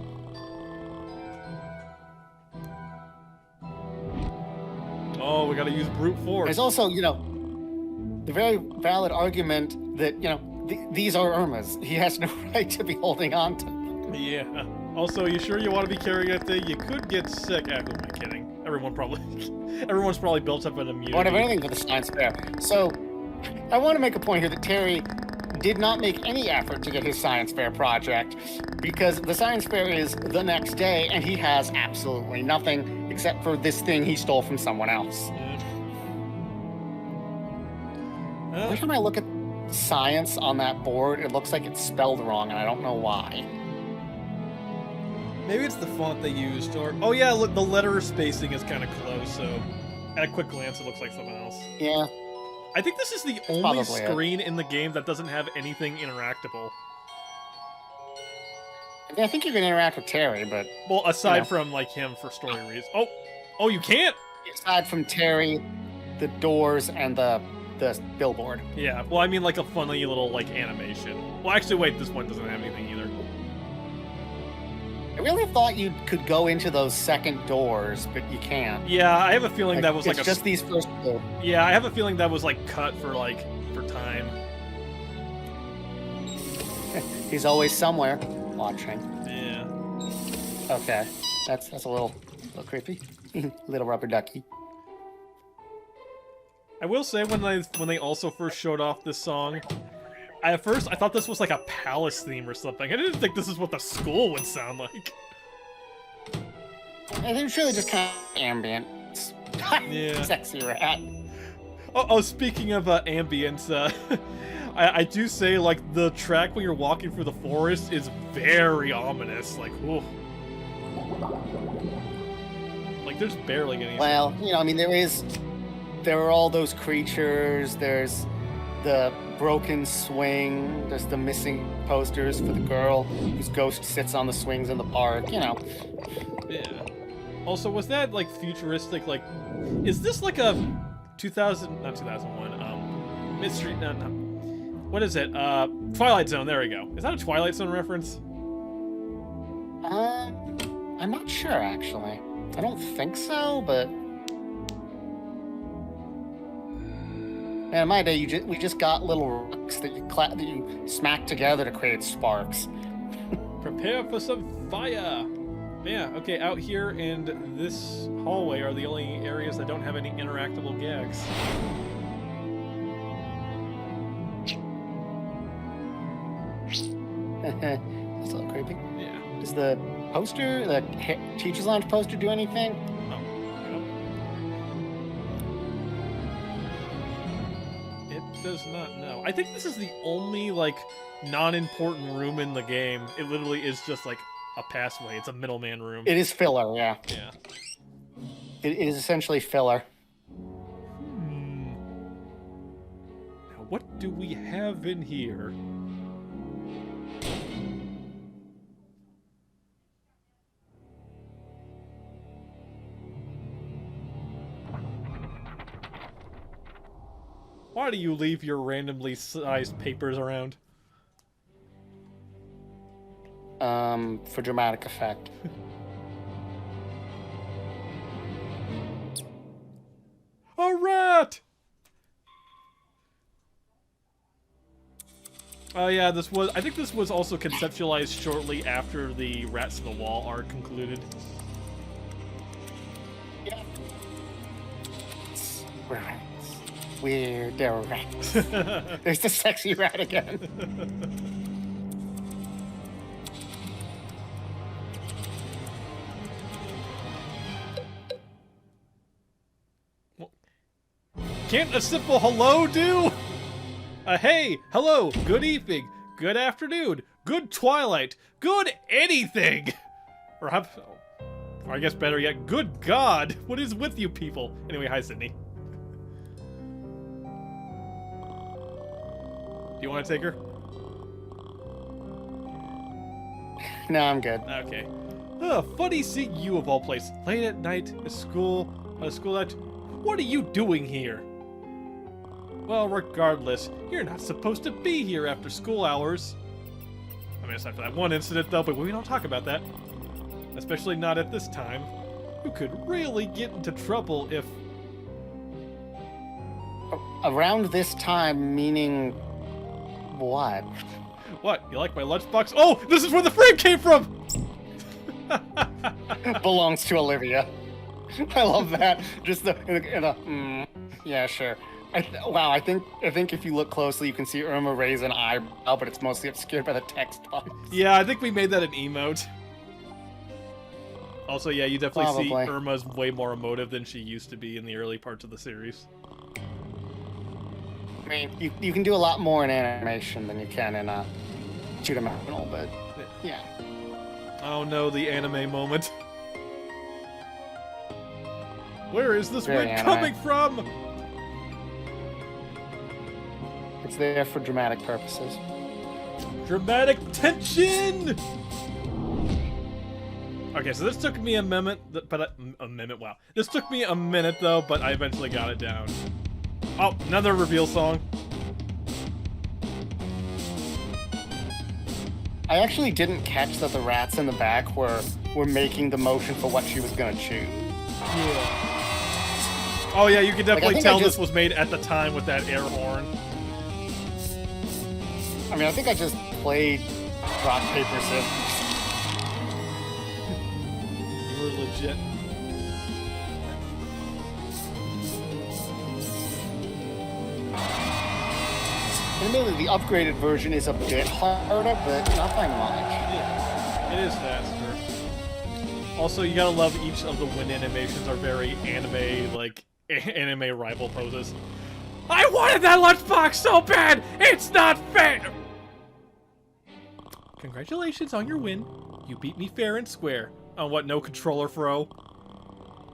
Speaker 1: Oh, we gotta use brute force.
Speaker 2: There's also, you know, the very valid argument that, you know, these are Erma's. He has no right to be holding on to them.
Speaker 1: Yeah. Also, you sure you want to be carrying that thing? You could get sick. Who am I kidding? Everyone's probably built up an immunity.
Speaker 2: I would have anything for the science fair. So, I want to make a point here that Terry did not make any effort to get his science fair project because the science fair is the next day and he has absolutely nothing except for this thing he stole from someone else. Every time I look at science on that board, it looks like it's spelled wrong, and I don't know why.
Speaker 1: Maybe it's the font they used, or... Oh yeah, look, the letter spacing is kind of close, so... At a quick glance, it looks like something else.
Speaker 2: Yeah.
Speaker 1: I think this is the only
Speaker 2: Probably
Speaker 1: screen in the game that doesn't have anything interactable.
Speaker 2: I think you can interact with Terry, but...
Speaker 1: Well, aside from, like, him for story reasons. Oh, you can't?
Speaker 2: Aside from Terry, the doors, and the billboard.
Speaker 1: Yeah, well, I mean, like, a funny little, like, animation. Well, actually, wait, this one doesn't have anything either.
Speaker 2: I really thought you could go into those second doors, but you can't.
Speaker 1: Yeah, I have a feeling that was, like,
Speaker 2: it's just these first two.
Speaker 1: Yeah, I have a feeling that was, like, cut for, like, for time.
Speaker 2: He's always somewhere watching.
Speaker 1: Yeah.
Speaker 2: Okay, that's a little creepy. Little rubber ducky.
Speaker 1: I will say when they also first showed off this song, at first I thought this was like a palace theme or something. I didn't think this is what the school would sound like.
Speaker 2: I think it's really just kind of ambient.
Speaker 1: Yeah.
Speaker 2: Sexy rat.
Speaker 1: Oh, speaking of ambience, I do say, like, the track when you're walking through the forest is very ominous. Like, ooh. Like, there's barely any.
Speaker 2: Well, you know, I mean, there are all those creatures. There's the broken swing. There's the missing posters for the girl whose ghost sits on the swings in the park. You know.
Speaker 1: Yeah. Also, was that, like, futuristic? Like, is this like a not 2001, mystery, no, what is it? Twilight Zone, there we go. Is that a Twilight Zone reference?
Speaker 2: I'm not sure, actually. I don't think so, but... Man, in my day, we just got little rocks that you smack together to create sparks.
Speaker 1: Prepare for some fire! Yeah, okay, out here and this hallway are the only areas that don't have any interactable gags.
Speaker 2: That's a little creepy.
Speaker 1: Yeah.
Speaker 2: Does the poster, the Teacher's Lounge poster, do anything?
Speaker 1: No. It does not know. I think this is the only, like, non-important room in the game. It literally is just, like, a passway. It's a middleman room.
Speaker 2: It is filler, yeah.
Speaker 1: Yeah.
Speaker 2: It is essentially filler.
Speaker 1: Now, what do we have in here? Why do you leave your randomly sized papers around?
Speaker 2: For dramatic effect.
Speaker 1: A rat! Oh yeah, I think this was also conceptualized shortly after the Rats in the Wall arc concluded.
Speaker 2: Yeah. We're rats. We're rats. There's the sexy rat again.
Speaker 1: Can't a simple hello do? Hey, hello, good evening, good afternoon, good twilight, good anything! Or I guess better yet, good God, what is with you people? Anyway, hi Sydney. Do you want to take her?
Speaker 2: No, I'm good.
Speaker 1: Okay. Funny seeing you of all places. Late at night, at school at... What are you doing here? Well, regardless, you're not supposed to be here after school hours. I mean, aside from that one incident, though, but we don't talk about that. Especially not at this time. You could really get into trouble if...
Speaker 2: Around this time, meaning... what?
Speaker 1: What? You like my lunchbox? Oh, this is where the frame came from!
Speaker 2: Belongs to Olivia. I love that. Just yeah, sure. Wow, I think if you look closely, you can see Erma raise an eyebrow, but it's mostly obscured by the text box.
Speaker 1: Yeah, I think we made that an emote. Also, yeah, you definitely see
Speaker 2: Probably.
Speaker 1: Irma's way more emotive than she used to be in the early parts of the series.
Speaker 2: I mean, you can do a lot more in animation than you can in a two-dimensional, but yeah.
Speaker 1: Oh no, the anime moment. Where is this
Speaker 2: Very
Speaker 1: wind
Speaker 2: anime.
Speaker 1: coming from?
Speaker 2: It's there for dramatic purposes.
Speaker 1: Dramatic tension! Okay, so this took me a minute, but a minute, wow. This took me a minute though, but I eventually got it down. Oh, another reveal song.
Speaker 2: I actually didn't catch that the rats in the back were making the motion for what she was gonna choose.
Speaker 1: Yeah. Oh yeah, you can definitely tell this was made at the time with that air horn.
Speaker 2: I mean, I think I just played rock, paper, scissors.
Speaker 1: You were legit.
Speaker 2: Admittedly, the upgraded version is a bit harder, but not by much.
Speaker 1: Yeah, it is faster. Also, you gotta love each of the wind animations are very anime, like, anime rival poses. I wanted that lunchbox so bad! It's not fair! Congratulations on your win. You beat me fair and square. On what, no controller throw?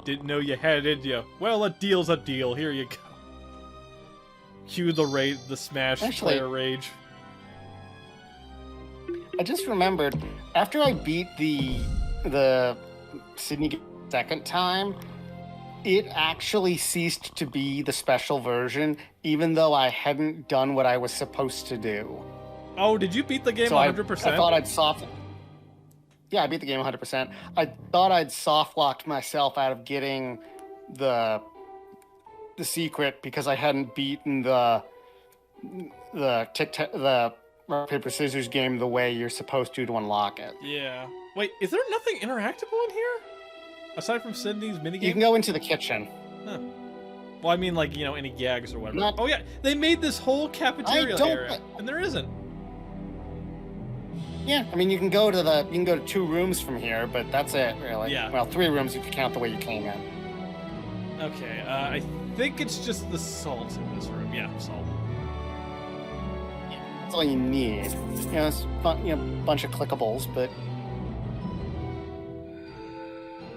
Speaker 1: Didn't know you had it, did you? Well, a deal's a deal. Here you go. Cue the Smash player rage.
Speaker 2: I just remembered, after I beat the Sydney game second time, it actually ceased to be the special version, even though I hadn't done what I was supposed to do.
Speaker 1: Oh, did you beat the game
Speaker 2: So
Speaker 1: 100%?
Speaker 2: I thought I'd Yeah, I beat the game 100%. I thought I'd soft locked myself out of getting the secret because I hadn't beaten the rock paper scissors game the way you're supposed to unlock it.
Speaker 1: Yeah. Wait, is there nothing interactable in here? Aside from Sydney's minigame?
Speaker 2: You can go into the kitchen.
Speaker 1: Huh. Well, I mean, like, you know, any gags or whatever.
Speaker 2: Not-
Speaker 1: Oh yeah, they made this whole cafeteria
Speaker 2: don't-
Speaker 1: area, and there isn't.
Speaker 2: Yeah, I mean you can go to 2 rooms from here, but that's it really.
Speaker 1: Yeah.
Speaker 2: Well, 3 rooms if you count the way you came in.
Speaker 1: Okay, I think it's just the salt in this room. Yeah, salt.
Speaker 2: That's all you need. You know, it's fun, you know, bunch of clickables, but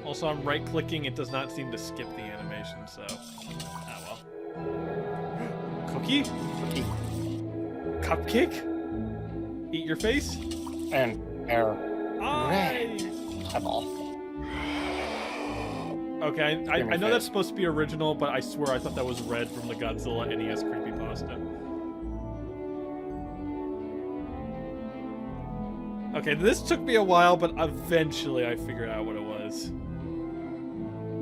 Speaker 1: Also, I'm right-clicking. It does not seem to skip the animation, so... Ah, well. Cookie? Cupcake? Eat your face?
Speaker 2: and error.
Speaker 1: I...
Speaker 2: Eyeball.
Speaker 1: Okay, I know that's supposed to be original, but I swear I thought that was Red from the Godzilla NES creepypasta. Okay, this took me a while, but eventually I figured out what it was.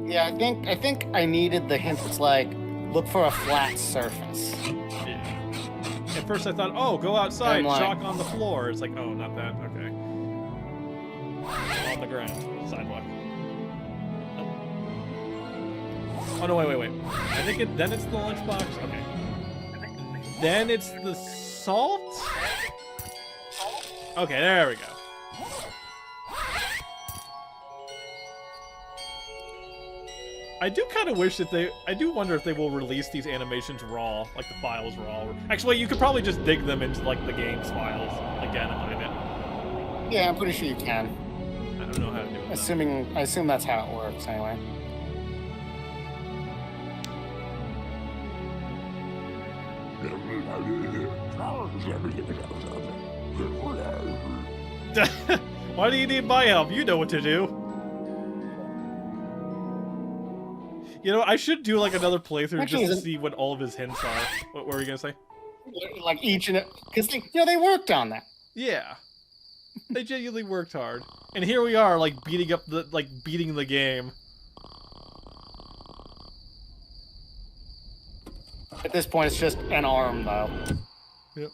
Speaker 2: Yeah, I think I needed the hint that's like, look for a flat surface.
Speaker 1: Yeah. At first I thought, oh, go outside,
Speaker 2: Like-
Speaker 1: chalk on the floor. It's like, oh, not that. Okay. On the ground, sidewalk. Oh no, wait. I think then it's the lunchbox. Okay. Then it's the salt? Okay, there we go. I do kind of wish that I do wonder if they will release these animations raw, like the files raw. Actually, you could probably just dig them into like the game's files again and mine it.
Speaker 2: Yeah, I'm pretty sure you can.
Speaker 1: I don't know how to do it.
Speaker 2: I assume that's how it works anyway.
Speaker 1: Why do you need my help? You know what to do. You know, I should do like another playthrough
Speaker 2: Actually,
Speaker 1: just to see what all of his hints are. What were you gonna say?
Speaker 2: Like each and because they worked on that.
Speaker 1: Yeah, they genuinely worked hard, and here we are, like beating the game.
Speaker 2: At this point, it's just an arm though.
Speaker 1: Yep.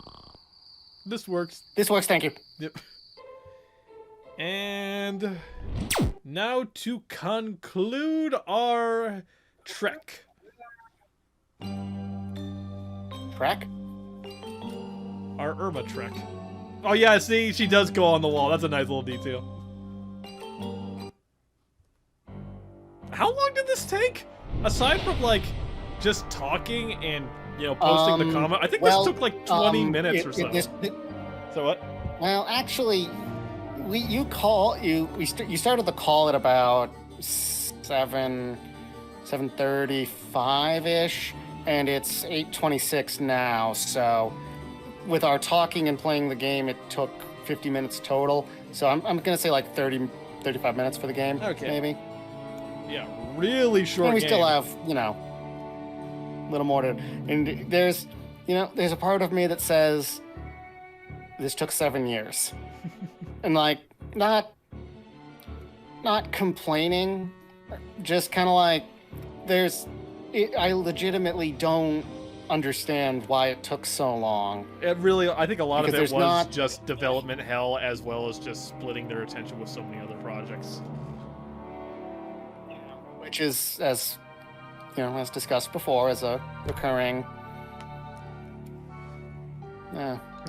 Speaker 1: This works.
Speaker 2: This works. Thank you.
Speaker 1: Yep. And now to conclude our trek.
Speaker 2: Trek?
Speaker 1: Our Erma trek. Oh yeah, see, she does go on the wall. That's a nice little detail. How long did this take? Aside from like just talking and posting the comment, I think this took like 20 minutes or so. So what?
Speaker 2: Well, actually, you started the call at about 7:35 ish, and it's 8:26 now. So, with our talking and playing the game, it took 50 minutes total. So I'm gonna say like 35 minutes for the game, maybe.
Speaker 1: Yeah, really short.
Speaker 2: And we
Speaker 1: game.
Speaker 2: still have, a little more to. And there's a part of me that says this took 7 years, and like not complaining, just kind of like I legitimately don't understand why it took so long.
Speaker 1: It really, I think a lot of it was
Speaker 2: not
Speaker 1: just development hell, as well as just splitting their attention with so many other projects.
Speaker 2: Which is, as discussed before, as a recurring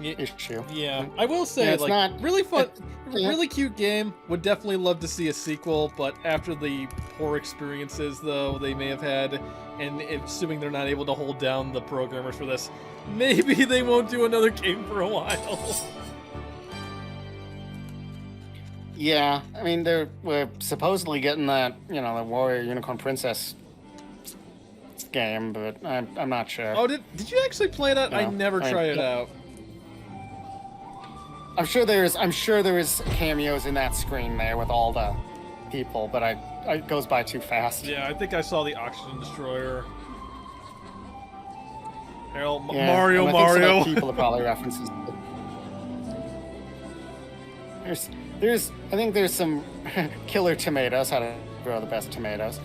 Speaker 2: issue.
Speaker 3: Yeah, I will say,
Speaker 2: it's not
Speaker 3: really fun, really cute game. Would definitely love to see a sequel, but after the poor experiences though they may have had, and assuming they're not able to hold down the programmers for this, maybe they won't do another game for a while.
Speaker 2: Yeah, I mean we're supposedly getting that the Warrior Unicorn Princess game, but I'm not sure.
Speaker 3: Oh, did you actually play that? I never tried it out.
Speaker 2: I'm sure there is cameos in that screen there with all the people, but it goes by too fast.
Speaker 1: Yeah, I think I saw the Oxygen Destroyer. Hell,
Speaker 2: Mario. Some people are probably references. I think there's some killer tomatoes. How to grow the best tomatoes.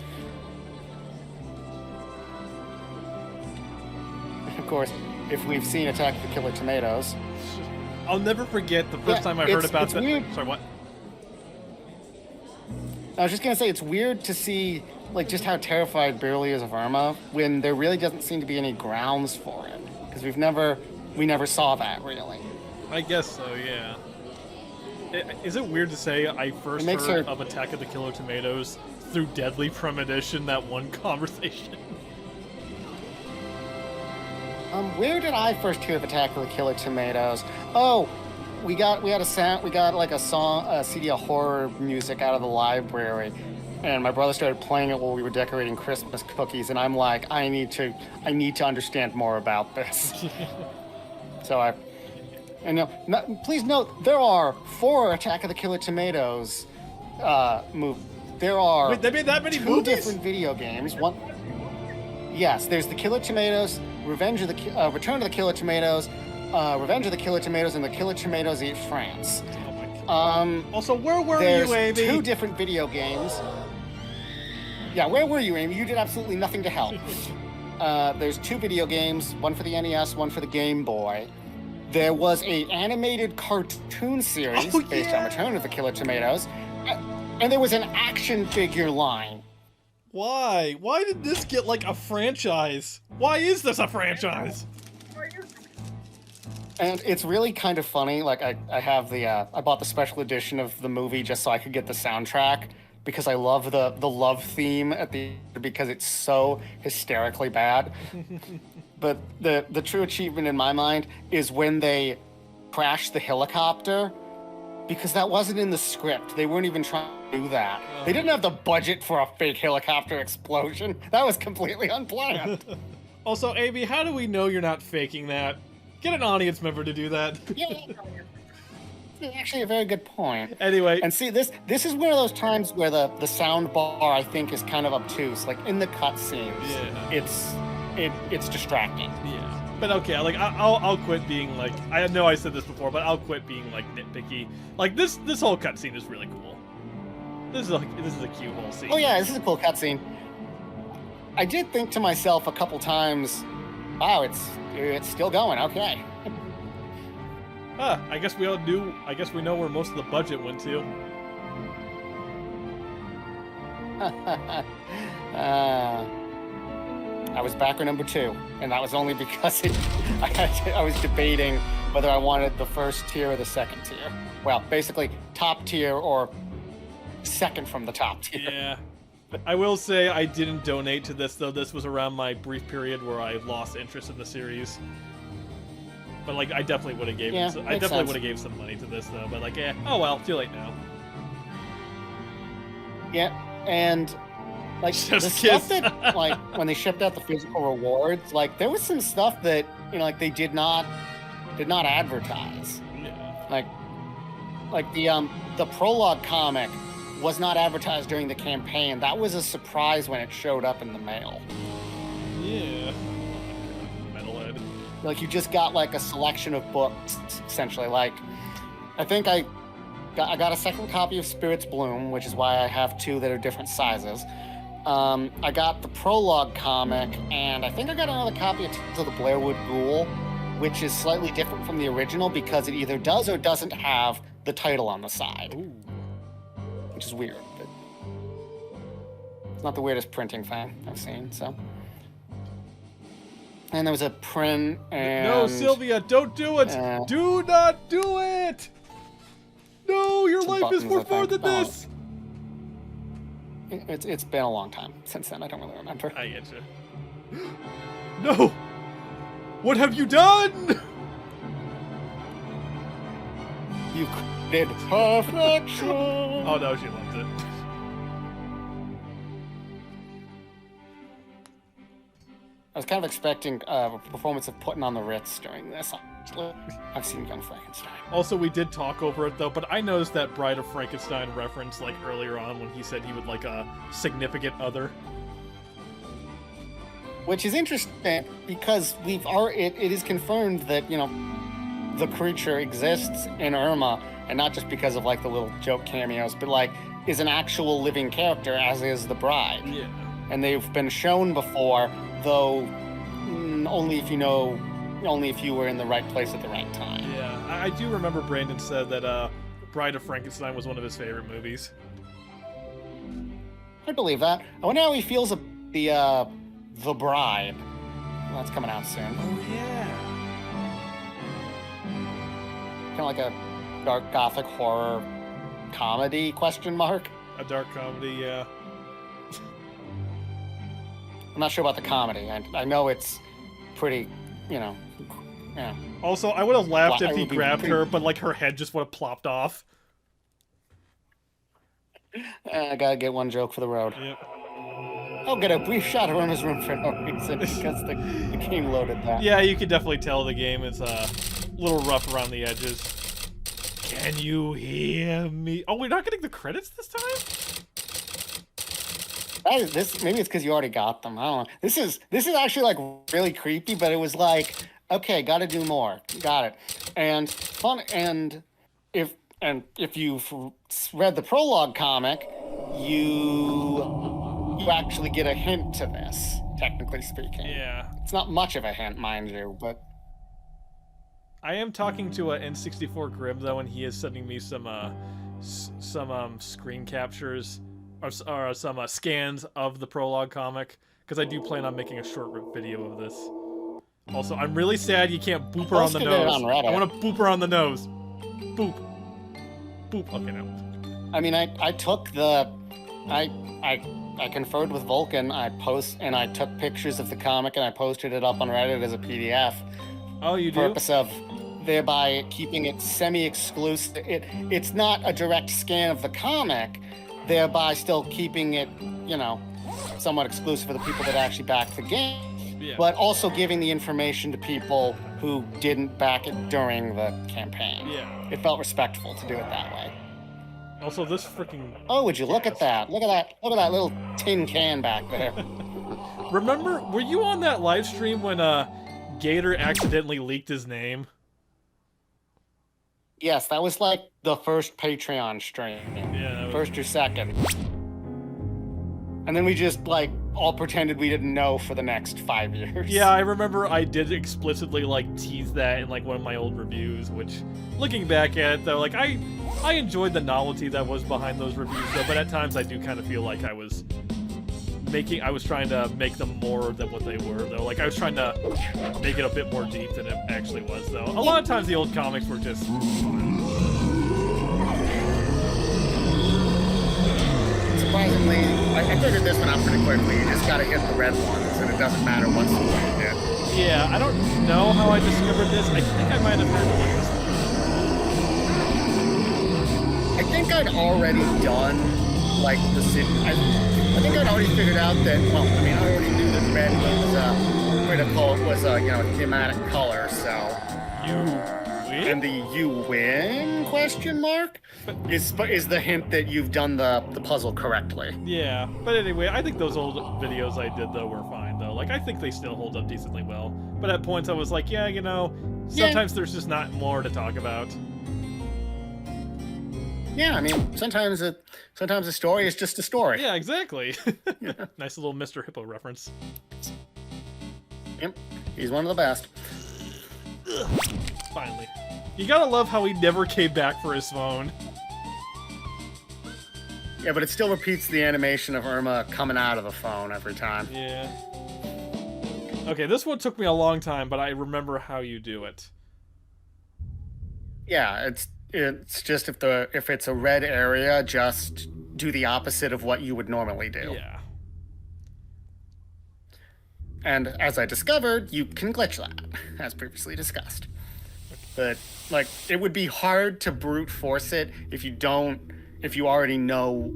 Speaker 2: Of course, if we've seen Attack of the Killer Tomatoes.
Speaker 1: I'll never forget the first time I heard about that.
Speaker 2: Weird.
Speaker 1: Sorry, what?
Speaker 2: I was just gonna say it's weird to see just how terrified Barely is of Erma when there really doesn't seem to be any grounds for it, because we never saw that really.
Speaker 1: I guess so, yeah. Is it weird to say I first heard of Attack of the Killer Tomatoes through Deadly Premonition, that one conversation?
Speaker 2: Where did I first hear of Attack of the Killer Tomatoes? Oh, we got like a song, a CD of horror music out of the library, and my brother started playing it while we were decorating Christmas cookies, and I'm like, I need to understand more about this. So please note, there are 4 Attack of the Killer Tomatoes movies. There are
Speaker 1: Wait, they made that many
Speaker 2: 2
Speaker 1: movies?
Speaker 2: different video games. Yes, there's the Killer Tomatoes, Return of the Killer Tomatoes, Revenge of the Killer Tomatoes, and the Killer Tomatoes Eat France.
Speaker 1: Also, where were
Speaker 2: There's
Speaker 1: you, Amy?
Speaker 2: 2 different video games. Yeah, where were you, Amy? You did absolutely nothing to help. There's 2 video games, one for the NES, one for the Game Boy. There was an animated cartoon series based on Return of the Killer Tomatoes, and there was an action figure line.
Speaker 1: Why? Why did this get like a franchise? Why is this a franchise?
Speaker 2: And it's really kind of funny. Like I have I bought the special edition of the movie just so I could get the soundtrack, because I love the love theme because it's so hysterically bad. But the true achievement in my mind is when they crash the helicopter, because that wasn't in the script. They weren't even trying to do that. They didn't have the budget for a fake helicopter explosion. That was completely unplanned.
Speaker 1: Also, Amy, how do we know you're not faking that? Get an audience member to do that.
Speaker 2: Yeah. It's actually a very good point.
Speaker 1: Anyway.
Speaker 2: And see, this is one of those times where the sound bar, I think, is kind of obtuse. Like in the cutscenes, it's distracting.
Speaker 1: Yeah. But okay, like I'll quit being like, I know I said this before, but I'll quit being like nitpicky. Like this whole cutscene is really cool. This is a cute whole scene.
Speaker 2: Oh yeah, this is a cool cutscene. I did think to myself a couple times, wow, it's still going. Okay.
Speaker 1: I guess we know where most of the budget went to.
Speaker 2: I was backer number 2, and that was only because I was debating whether I wanted the first tier or the second tier. Well, basically top tier or second from the top tier.
Speaker 1: Yeah. I will say I didn't donate to this, though. This was around my brief period where I lost interest in the series. But, like, I definitely would have gave gave some money to this, though. But, like, oh well, too late now.
Speaker 2: Yeah, and like the stuff that, like, when they shipped out the physical rewards, like, there was some stuff that, you know, like, they did not advertise.
Speaker 1: Yeah.
Speaker 2: Like the prologue comic was not advertised during the campaign. That was a surprise when it showed up in the mail.
Speaker 1: Yeah. Metalhead.
Speaker 2: Like, you just got like a selection of books, essentially. Like, I think I got a second copy of Spirits Bloom, which is why I have two that are different sizes. I got the prologue comic, and I think I got another copy of Tales of the Blairwood Ghoul, which is slightly different from the original because it either does or doesn't have the title on the side.
Speaker 1: Ooh.
Speaker 2: Which is weird, but it's not the weirdest printing thing I've seen, so. And there was a print and...
Speaker 1: No, Sylvia, don't do it! Do not do it! No, your life is more fun than this!
Speaker 2: It's been a long time since then, I don't really remember.
Speaker 1: I get you. No! What have you done?
Speaker 2: You did perfection!
Speaker 1: Oh no, she loved it.
Speaker 2: I was kind of expecting a performance of Putting on the Ritz during this. I've seen Young Frankenstein.
Speaker 1: Also, we did talk over it though, but I noticed that Bride of Frankenstein reference like earlier on when he said he would like a significant other.
Speaker 2: Which is interesting because it is confirmed that, you know, the creature exists in Erma, and not just because of like the little joke cameos, but like is an actual living character, as is the bride.
Speaker 1: Yeah.
Speaker 2: And they've been shown before, though only if you were in the right place at the right time.
Speaker 1: Yeah, I do remember Brandon said that Bride of Frankenstein was one of his favorite movies.
Speaker 2: I believe that. I wonder how he feels about the Bride. Well, that's coming out soon.
Speaker 1: Oh yeah.
Speaker 2: Kind of like a dark gothic horror comedy, question mark?
Speaker 1: A dark comedy, yeah.
Speaker 2: I'm not sure about the comedy. I know it's pretty, you know, yeah.
Speaker 1: Also, I would have laughed if he grabbed her, but like her head just would have plopped off.
Speaker 2: I gotta get one joke for the road.
Speaker 1: Yep.
Speaker 2: I'll get a brief shot around his room for no reason because the game loaded that.
Speaker 1: Yeah, you can definitely tell the game is a little rough around the edges. Can you hear me? Oh, we're not getting the credits this time?
Speaker 2: Maybe it's because you already got them. I don't know. This is actually like really creepy, but it was like, okay, got to do more. Got it. And fun. And if you've read the prologue comic, you actually get a hint to this, technically speaking.
Speaker 1: Yeah.
Speaker 2: It's not much of a hint, mind you, but
Speaker 1: I am talking to N64 Grim though, and he is sending me some screen captures or some scans of the prologue comic, because I do plan on making a short video of this. Also, I'm really sad you can't boop her on the nose. I want to boop her on the nose. Boop. Boop. Okay, no.
Speaker 2: I mean, I took the... I conferred with Vulcan. I took pictures of the comic and I posted it up on Reddit as a PDF.
Speaker 1: Oh, you do?
Speaker 2: Purpose of thereby keeping it semi-exclusive. It's not a direct scan of the comic, thereby still keeping it, you know, somewhat exclusive for the people that actually back the game.
Speaker 1: Yeah.
Speaker 2: But also giving the information to people who didn't back it during the campaign.
Speaker 1: Yeah.
Speaker 2: It felt respectful to do it that way.
Speaker 1: Also, this freaking...
Speaker 2: Oh, would you look at that? Look at that little tin can back there.
Speaker 1: Remember, were you on that live stream when Gator accidentally leaked his name?
Speaker 2: Yes, that was like the first Patreon stream.
Speaker 1: Yeah.
Speaker 2: First or second. And then we just like all pretended we didn't know for the next 5 years.
Speaker 1: Yeah, I remember I did explicitly like tease that in like one of my old reviews, which looking back at it though, like I enjoyed the novelty that was behind those reviews though, but at times I do kind of feel like I was trying to make them more than what they were though. Like I was trying to make it a bit more deep than it actually was though. A lot of times the old comics were just
Speaker 2: surprisingly mainly, I figured this one out pretty quickly. You just gotta hit the red ones, and it doesn't matter what sword you hit.
Speaker 1: Yeah, I don't know how I discovered this. I think I might have heard of this one.
Speaker 2: I think I'd already done, like, the city. I think I'd already figured out that, well, I mean, I already knew that red was, critical, was, you know, a thematic color, so.
Speaker 1: You win?
Speaker 2: And the you win, question mark, is the hint that you've done the puzzle correctly.
Speaker 1: Yeah, but anyway, I think those old videos I did, though, were fine, though. Like, I think they still hold up decently well. But at points I was like, yeah, you know, sometimes there's just not more to talk about.
Speaker 2: Yeah, I mean, sometimes a story is just a story.
Speaker 1: Yeah, exactly. Nice little Mr. Hippo reference.
Speaker 2: Yep, he's one of the best.
Speaker 1: Ugh, finally. You gotta love how he never came back for his phone.
Speaker 2: Yeah, but it still repeats the animation of Erma coming out of the phone every time.
Speaker 1: Yeah. Okay, this one took me a long time, but I remember how you do it.
Speaker 2: Yeah, it's just if it's a red area, just do the opposite of what you would normally do.
Speaker 1: Yeah.
Speaker 2: And as I discovered, you can glitch that, as previously discussed. But, like, it would be hard to brute force it if you already know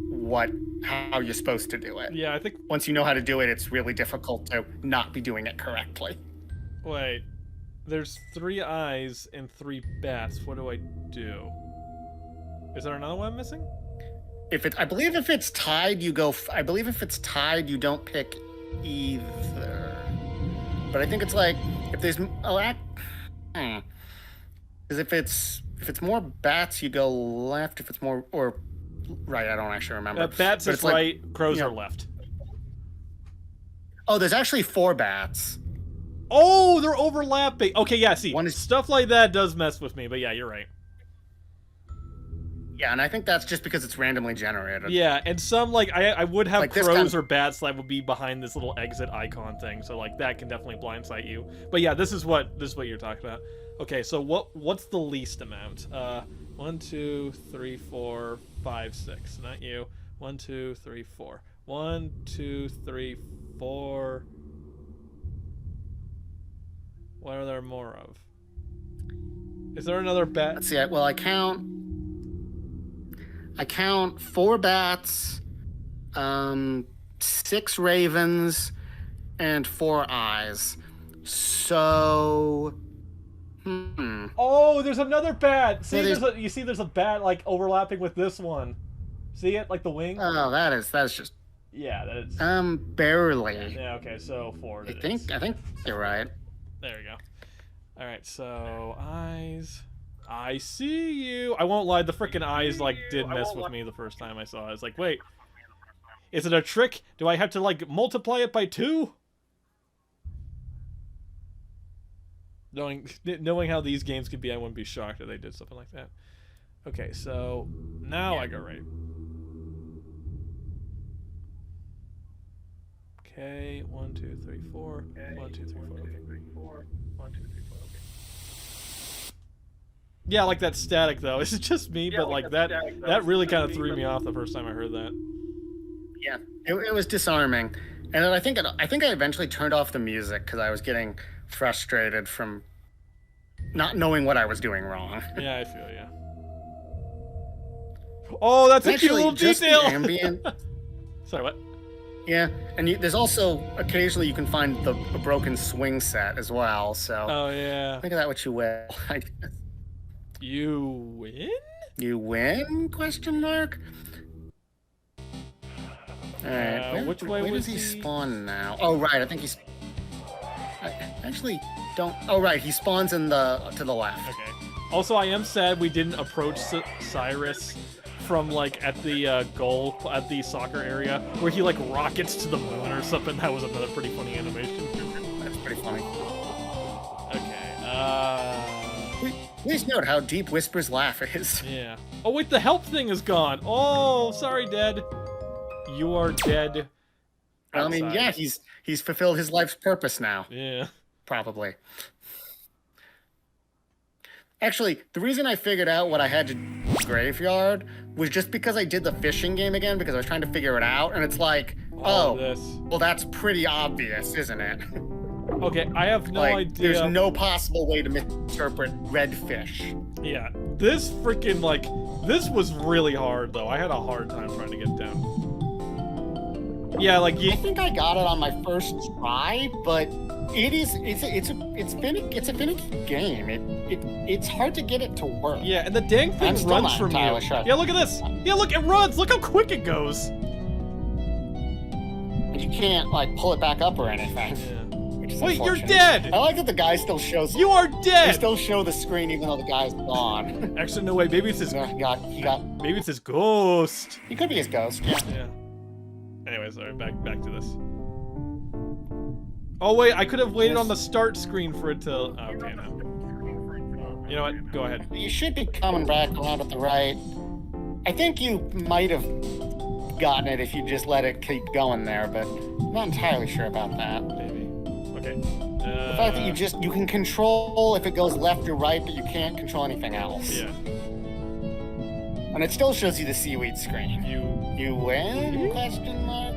Speaker 2: how you're supposed to do it.
Speaker 1: Yeah, I think...
Speaker 2: Once you know how to do it, it's really difficult to not be doing it correctly.
Speaker 1: Wait. There's 3 eyes and 3 bats. What do I do? Is there another one I'm missing?
Speaker 2: I believe if it's tied, you go... I believe if it's tied, you don't pick either. But I think it's like... If there's... Because if it's more bats, you go left. If it's more... Or... Right, I don't actually remember.
Speaker 1: Bats is right, like, crows are left.
Speaker 2: Oh, there's actually 4 bats.
Speaker 1: Oh, they're overlapping. Okay, yeah, see,
Speaker 2: One is...
Speaker 1: stuff like that does mess with me, but yeah, you're right.
Speaker 2: Yeah, and I think that's just because it's randomly generated.
Speaker 1: Yeah, and some, like, I would have
Speaker 2: like
Speaker 1: crows or bats that would be behind this little exit icon thing, so, like, that can definitely blindside you. But yeah, this is what you're talking about. Okay, so what's the least amount? 1, 2, 3, 4, 5, 6. Not you. 1, 2, 3, 4. 1, 2, 3, 4. What are there more of? Is there another bat?
Speaker 2: Let's see. Well, I count 4 bats, 6 ravens, and 4 eyes. So,
Speaker 1: Oh, there's another bat. See,
Speaker 2: yeah,
Speaker 1: you see, there's a bat like overlapping with this one. See it, like the wing?
Speaker 2: Oh, that's just.
Speaker 1: Yeah, that is.
Speaker 2: Barely.
Speaker 1: Yeah. Okay, so 4.
Speaker 2: I think you're right.
Speaker 1: There we go. All right, so eyes. I see you. I won't lie, the frickin' eyes like did mess with me the first time I saw it. I was like, wait, is it a trick? Do I have to like multiply it by 2? Knowing how these games can be, I wouldn't be shocked if they did something like that. Okay, so now I go right. Okay, 1, 2, 3, 4. 1, 2, 3, 4. Okay. 1, 2, 3, 4. Okay. Yeah, like that static though. Is it just me? But like that really kind of threw me off the first time I heard that.
Speaker 2: Yeah, it was disarming, and then I think I eventually turned off the music because I was getting frustrated from not knowing what I was doing wrong.
Speaker 1: Yeah, I feel you. Oh, that's a cute little detail.
Speaker 2: The ambient.
Speaker 1: Sorry, what?
Speaker 2: Yeah, and there's also occasionally you can find a broken swing set as well. So.
Speaker 1: Oh yeah.
Speaker 2: Think of that what you will.
Speaker 1: You win?
Speaker 2: You win? Question mark. All right.
Speaker 1: Which way
Speaker 2: where
Speaker 1: was
Speaker 2: does he spawn now? Oh right, I think he's. I actually don't. Oh right, he spawns to the left.
Speaker 1: Okay. Also, I am sad we didn't approach Cyrus from like at the goal at the soccer area where he like rockets to the moon or something. That was another pretty funny animation.
Speaker 2: That's pretty funny.
Speaker 1: Okay.
Speaker 2: Please note how deep Whisper's laugh is.
Speaker 1: Yeah. Oh wait, the help thing is gone. Oh, sorry, Dead. You are dead.
Speaker 2: I mean, yeah, he's fulfilled his life's purpose now.
Speaker 1: Yeah.
Speaker 2: Probably. Actually, the reason I figured out what I had to do in the graveyard was just because I did the fishing game again, because I was trying to figure it out, and it's like,
Speaker 1: This.
Speaker 2: well, that's pretty obvious, isn't it?
Speaker 1: Okay, I have no
Speaker 2: like,
Speaker 1: idea.
Speaker 2: There's no possible way to misinterpret redfish.
Speaker 1: Yeah, this freaking, like, this was really hard, though. I had a hard time trying to get it down. Yeah, like,
Speaker 2: I think I got it on my first try, but it's a finicky game. It's hard to get it to work.
Speaker 1: yeah, and the dang thing
Speaker 2: I'm still
Speaker 1: runs
Speaker 2: not
Speaker 1: from you.
Speaker 2: entirely sure.
Speaker 1: Yeah, look at this. Yeah, look, it runs. Look how quick it goes.
Speaker 2: And you can't like pull it back up or anything.
Speaker 1: Yeah.
Speaker 2: Which is
Speaker 1: Wait, you're
Speaker 2: unfortunate.
Speaker 1: dead.
Speaker 2: I like that the guy still shows.
Speaker 1: You are
Speaker 2: They
Speaker 1: dead.
Speaker 2: still show the screen even though the guy's gone.
Speaker 1: Actually, no way. Maybe it's his.
Speaker 2: He got.
Speaker 1: Maybe it's his ghost.
Speaker 2: He could be his ghost. Yeah.
Speaker 1: Yeah. Anyways, alright, back to this. Oh wait, I could have waited on the start screen for it to. Oh, okay, no. You know what? Go ahead.
Speaker 2: You should be coming back around at the right. I think you might have gotten it if you just let it keep going there, but I'm not entirely sure about that.
Speaker 1: Maybe. Okay.
Speaker 2: The fact that you can control if it goes left or right, but you can't control anything else.
Speaker 1: Yeah.
Speaker 2: And it still shows you the seaweed screen. You win? Question mark.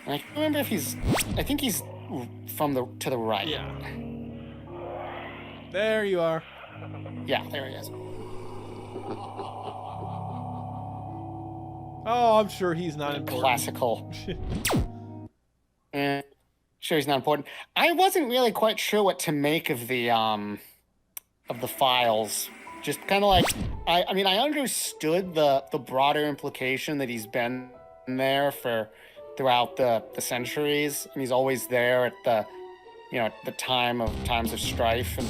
Speaker 2: I can't remember if he's. I think he's to the right.
Speaker 1: Yeah. There you are.
Speaker 2: Yeah, there he is.
Speaker 1: Oh, I'm sure he's not important.
Speaker 2: Classical. Sure, he's not important. I wasn't really quite sure what to make of the files. Just kind of like, I mean, I understood the broader implication that he's been there throughout the centuries, and he's always there at the times of strife and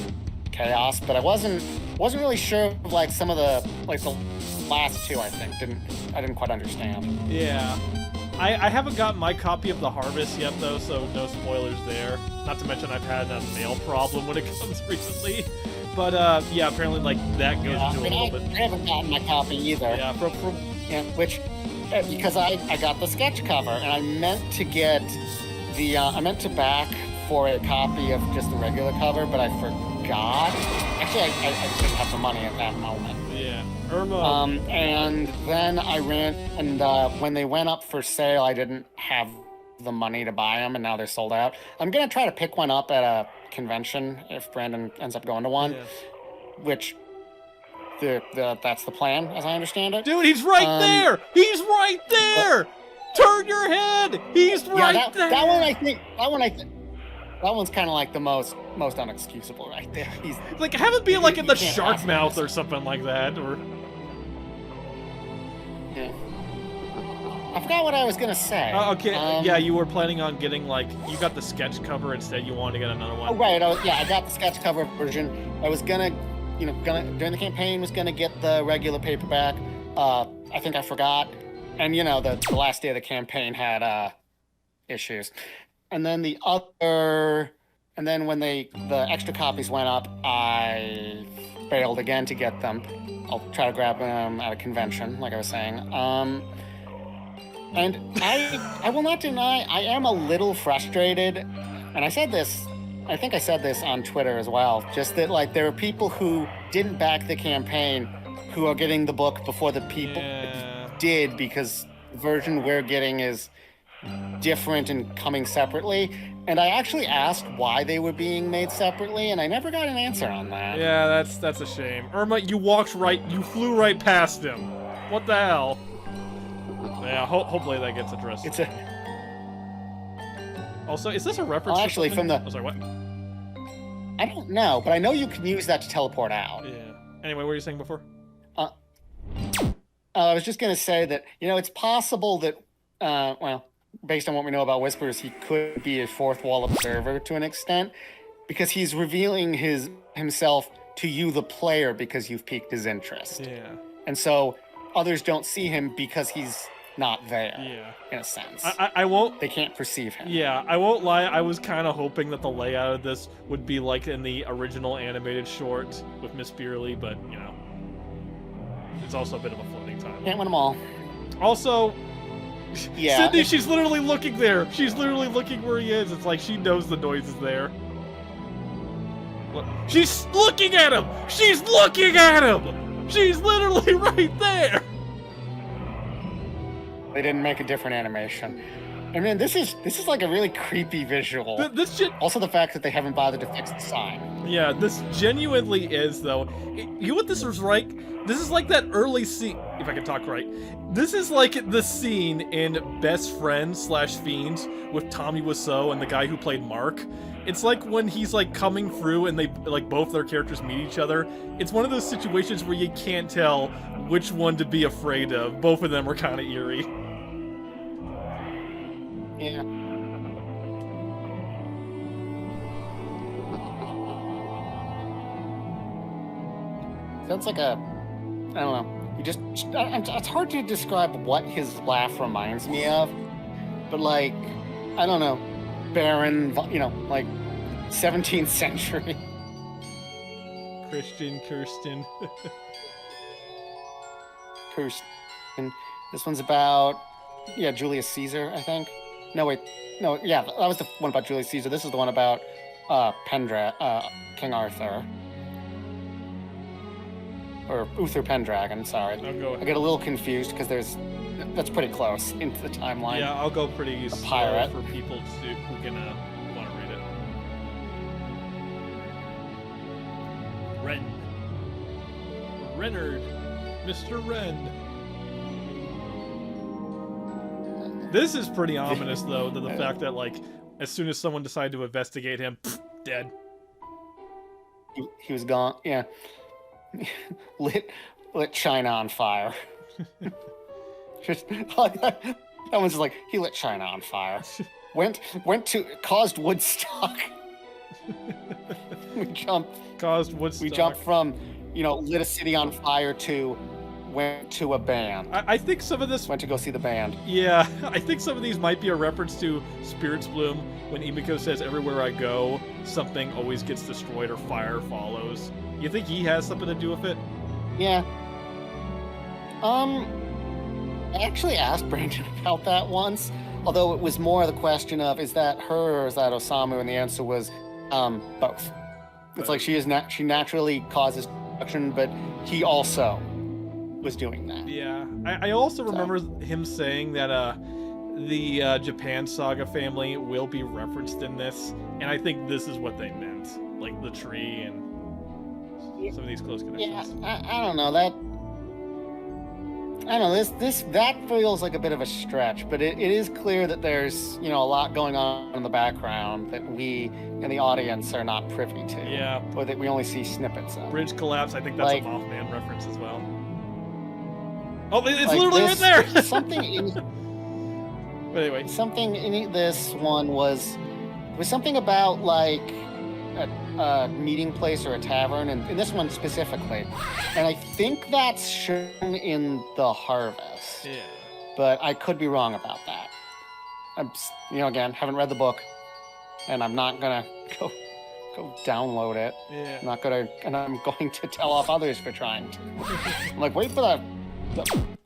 Speaker 2: chaos. But I wasn't really sure of like some of the last two. I think I didn't quite understand.
Speaker 1: Yeah. I haven't gotten my copy of The Harvest yet, though, so no spoilers there. Not to mention I've had a mail problem when it comes recently. But, yeah, apparently, like, that goes into a little bit.
Speaker 2: I haven't gotten my copy either.
Speaker 1: Yeah,
Speaker 2: because I got the sketch cover, and I meant to get I meant to back for a copy of just the regular cover, but I forgot. Actually, I didn't have the money at that moment.
Speaker 1: Yeah. Erma.
Speaker 2: And then I ran, and when they went up for sale, I didn't have the money to buy them, and now they're sold out. I'm gonna try to pick one up at a convention if Brandon ends up going to one, which that's the plan, as I understand it.
Speaker 1: Dude, he's right there! He's right there! Turn your head! He's right there!
Speaker 2: That one's kind of like the most unexcusable right there. He's
Speaker 1: like, have it be like in the shark mouth or something like that, or.
Speaker 2: Yeah. I forgot what I was gonna say.
Speaker 1: Okay, yeah, you were planning on getting you got the sketch cover instead. You wanted to get another one.
Speaker 2: Oh right, I got the sketch cover version. I was gonna during the campaign was gonna get the regular paperback. I think I forgot, and the last day of the campaign had issues. And then and then when the extra copies went up, I failed again to get them. I'll try to grab them at a convention, like I was saying. And I will not deny, I am a little frustrated. And I think I said this on Twitter as well, just that there are people who didn't back the campaign who are getting the book before the people did, because the version we're getting is different and coming separately. And I actually asked why they were being made separately, and I never got an answer on that.
Speaker 1: Yeah, that's a shame. Erma, you flew right past him. What the hell? Yeah, hopefully that gets addressed. Also, is this a reference?
Speaker 2: Actually, from the.
Speaker 1: Oh, sorry, what?
Speaker 2: I don't know, but I know you can use that to teleport out.
Speaker 1: Yeah. Anyway, what were you saying before?
Speaker 2: I was just gonna say that it's possible that based on what we know about Whispers, he could be a fourth wall observer to an extent, because he's revealing himself to you, the player, because you've piqued his interest.
Speaker 1: Yeah.
Speaker 2: And so others don't see him because he's not there.
Speaker 1: Yeah.
Speaker 2: In a sense.
Speaker 1: I won't.
Speaker 2: They can't perceive him.
Speaker 1: Yeah, I won't lie. I was kind of hoping that the layout of this would be like in the original animated short with Miss Beerley, but it's also a bit of a floating time.
Speaker 2: Can't win them all.
Speaker 1: Also.
Speaker 2: Yeah.
Speaker 1: Sydney, she's literally looking there. She's literally looking where he is. It's like she knows the noise is there. Look, she's looking at him! She's looking at him! She's literally right there!
Speaker 2: They didn't make a different animation. I mean, this is like a really creepy visual.
Speaker 1: This shit.
Speaker 2: Also, the fact that they haven't bothered to fix the sign.
Speaker 1: Yeah, this genuinely is, though. You know what this was like? This is like that early scene, if I can talk right. This is like the scene in Best Friends / Fiends with Tommy Wiseau and the guy who played Mark. It's like when he's like coming through and they like both their characters meet each other. It's one of those situations where you can't tell which one to be afraid of. Both of them are kind of eerie.
Speaker 2: Yeah. Sounds like a, I don't know. It's hard to describe what his laugh reminds me of, but like, I don't know, barren, like 17th century.
Speaker 1: Kirsten.
Speaker 2: Kirsten. This one's about, Julius Caesar, I think. No, that was the one about Julius Caesar. This is the one about King Arthur. Or Uther Pendragon, sorry.
Speaker 1: I
Speaker 2: get a little confused because that's pretty close into the timeline.
Speaker 1: Yeah, I'll go pretty slow
Speaker 2: pirate.
Speaker 1: For people who can want to read it. Renard. Mr. Wren. This is pretty ominous, though, to the fact that, like, as soon as someone decided to investigate him, dead.
Speaker 2: He was gone, yeah. lit China on fire. That one's just like, he lit China on fire. Caused Woodstock. We jumped from, lit a city on fire to went to a band.
Speaker 1: I think some of this
Speaker 2: went to go see the band.
Speaker 1: Yeah, I think some of these might be a reference to Spirits Bloom when Emiko says, "Everywhere I go, something always gets destroyed or fire follows." You think he has something to do with it?
Speaker 2: Yeah. I actually asked Brandon about that once, although it was more the question of, is that her or is that Osamu? And the answer was both. It's like she naturally causes destruction, but he also was doing that.
Speaker 1: Yeah. I also remember him saying that the Japan Saga family will be referenced in this, and I think this is what they meant. Like the tree and some of these close connections.
Speaker 2: Yeah, I don't know that. I don't know that feels like a bit of a stretch, but it is clear that there's a lot going on in the background that we in the audience are not privy to.
Speaker 1: Yeah.
Speaker 2: Or that we only see snippets of.
Speaker 1: Bridge collapse. I think that's a Mothman reference as well. Oh, it's literally right there.
Speaker 2: Something in.
Speaker 1: But anyway,
Speaker 2: something in this one was something about like a meeting place or a tavern, and in this one specifically. And I think that's shown in The Harvest.
Speaker 1: Yeah.
Speaker 2: But I could be wrong about that. I'm, again, haven't read the book, and I'm not gonna go download it.
Speaker 1: Yeah.
Speaker 2: I'm going to tell off others for trying to. I'm like, wait for the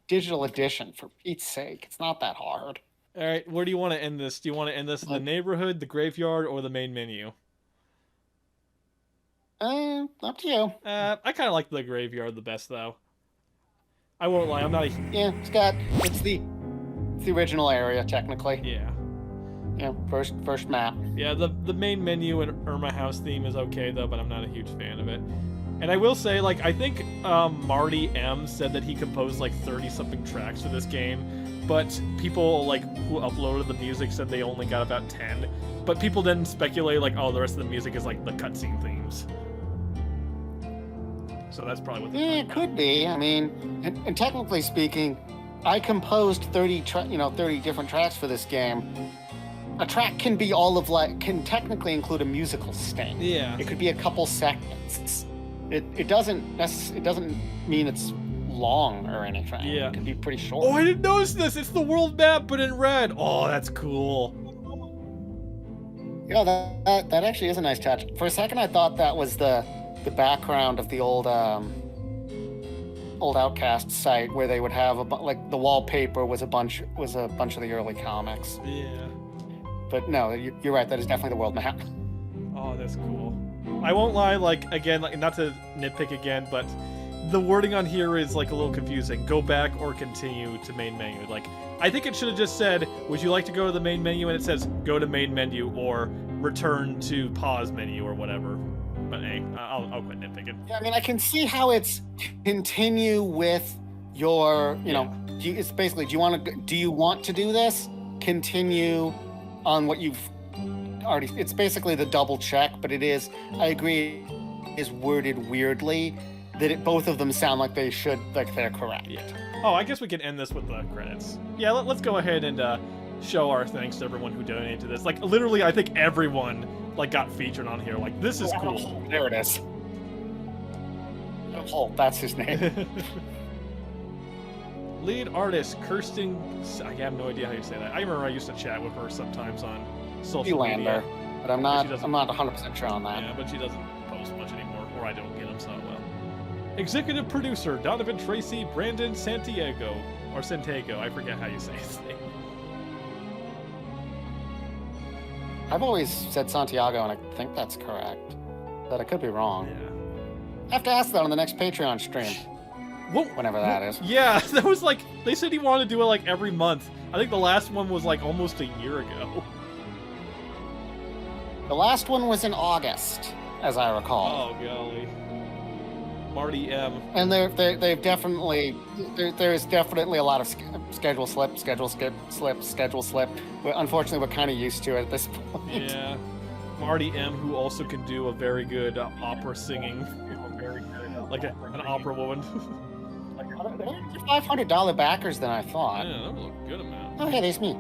Speaker 2: digital edition, for Pete's sake. It's not that hard.
Speaker 1: All right, where do you want to end this? Do you want to end this in the neighborhood, the graveyard, or the main menu?
Speaker 2: Up to you.
Speaker 1: I kind of like the graveyard the best, though. I won't lie, I'm not a...
Speaker 2: Yeah, it's the original area, technically.
Speaker 1: Yeah.
Speaker 2: Yeah, first map.
Speaker 1: Yeah, the main menu and Erma House theme is okay, though, but I'm not a huge fan of it. And I will say, like, I think Marty M said that he composed, like, 30-something tracks for this game, but people, like, who uploaded the music said they only got about 10. But people then speculate, like, oh, the rest of the music is, like, the cutscene themes. So that's probably what
Speaker 2: it could be. I mean, and technically speaking, I composed 30 different tracks for this game. A track can be can technically include a musical sting.
Speaker 1: Yeah.
Speaker 2: It could be a couple seconds. It doesn't mean it's long or anything.
Speaker 1: Yeah.
Speaker 2: It could be pretty short.
Speaker 1: Oh, I didn't notice this. It's the world map, but in red. Oh, that's cool.
Speaker 2: Yeah, that actually is a nice touch. For a second, I thought that was the background of the old Outcast site where they would have the wallpaper was a bunch of the early comics.
Speaker 1: Yeah.
Speaker 2: But no, you're right. That is definitely the world map.
Speaker 1: Oh, that's cool. I won't lie, like, again, like, not to nitpick again, but the wording on here is, like, a little confusing. Go back or continue to main menu. Like, I think it should have just said, would you like to go to the main menu? And it says, go to main menu or return to pause menu or whatever. But hey, I'll quit nitpicking.
Speaker 2: Yeah, I mean, I can see how it's continue with your, you know, it's basically, do you want to do this? Continue on what you've already, it's basically the double check, but it is, I agree, is worded weirdly that both of them sound like they should, like they're correct.
Speaker 1: Yeah. Oh, I guess we can end this with the credits. Yeah, let's go ahead and show our thanks to everyone who donated to this. Like, literally, I think everyone, like, got featured on here. Like, this is cool.
Speaker 2: There it is. Oh, that's his name.
Speaker 1: Lead artist, Kirsten... I have no idea how you say that. I remember I used to chat with her sometimes on social media.
Speaker 2: But I'm not 100% sure on that.
Speaker 1: Yeah, but she doesn't post much anymore, or I don't get them, so well. Executive producer, Donovan Tracy, Brandon Santiago. Or Santiago, I forget how you say his name.
Speaker 2: I've always said Santiago, and I think that's correct. But I could be wrong.
Speaker 1: Yeah.
Speaker 2: I have to ask that on the next Patreon stream. Whenever that is.
Speaker 1: Yeah, that was like, they said he wanted to do it like every month. I think the last one was like almost a year ago.
Speaker 2: The last one was in August, as I recall.
Speaker 1: Oh, golly. Marty M.
Speaker 2: And they've definitely, there's definitely a lot of schedule slip. But unfortunately, we're kind of used to it at this point.
Speaker 1: Yeah. Marty M, who also can do a very good opera singing. Like an opera woman.
Speaker 2: They're $500 backers than I thought.
Speaker 1: Yeah, that was a good amount.
Speaker 2: Oh, hey, there's me.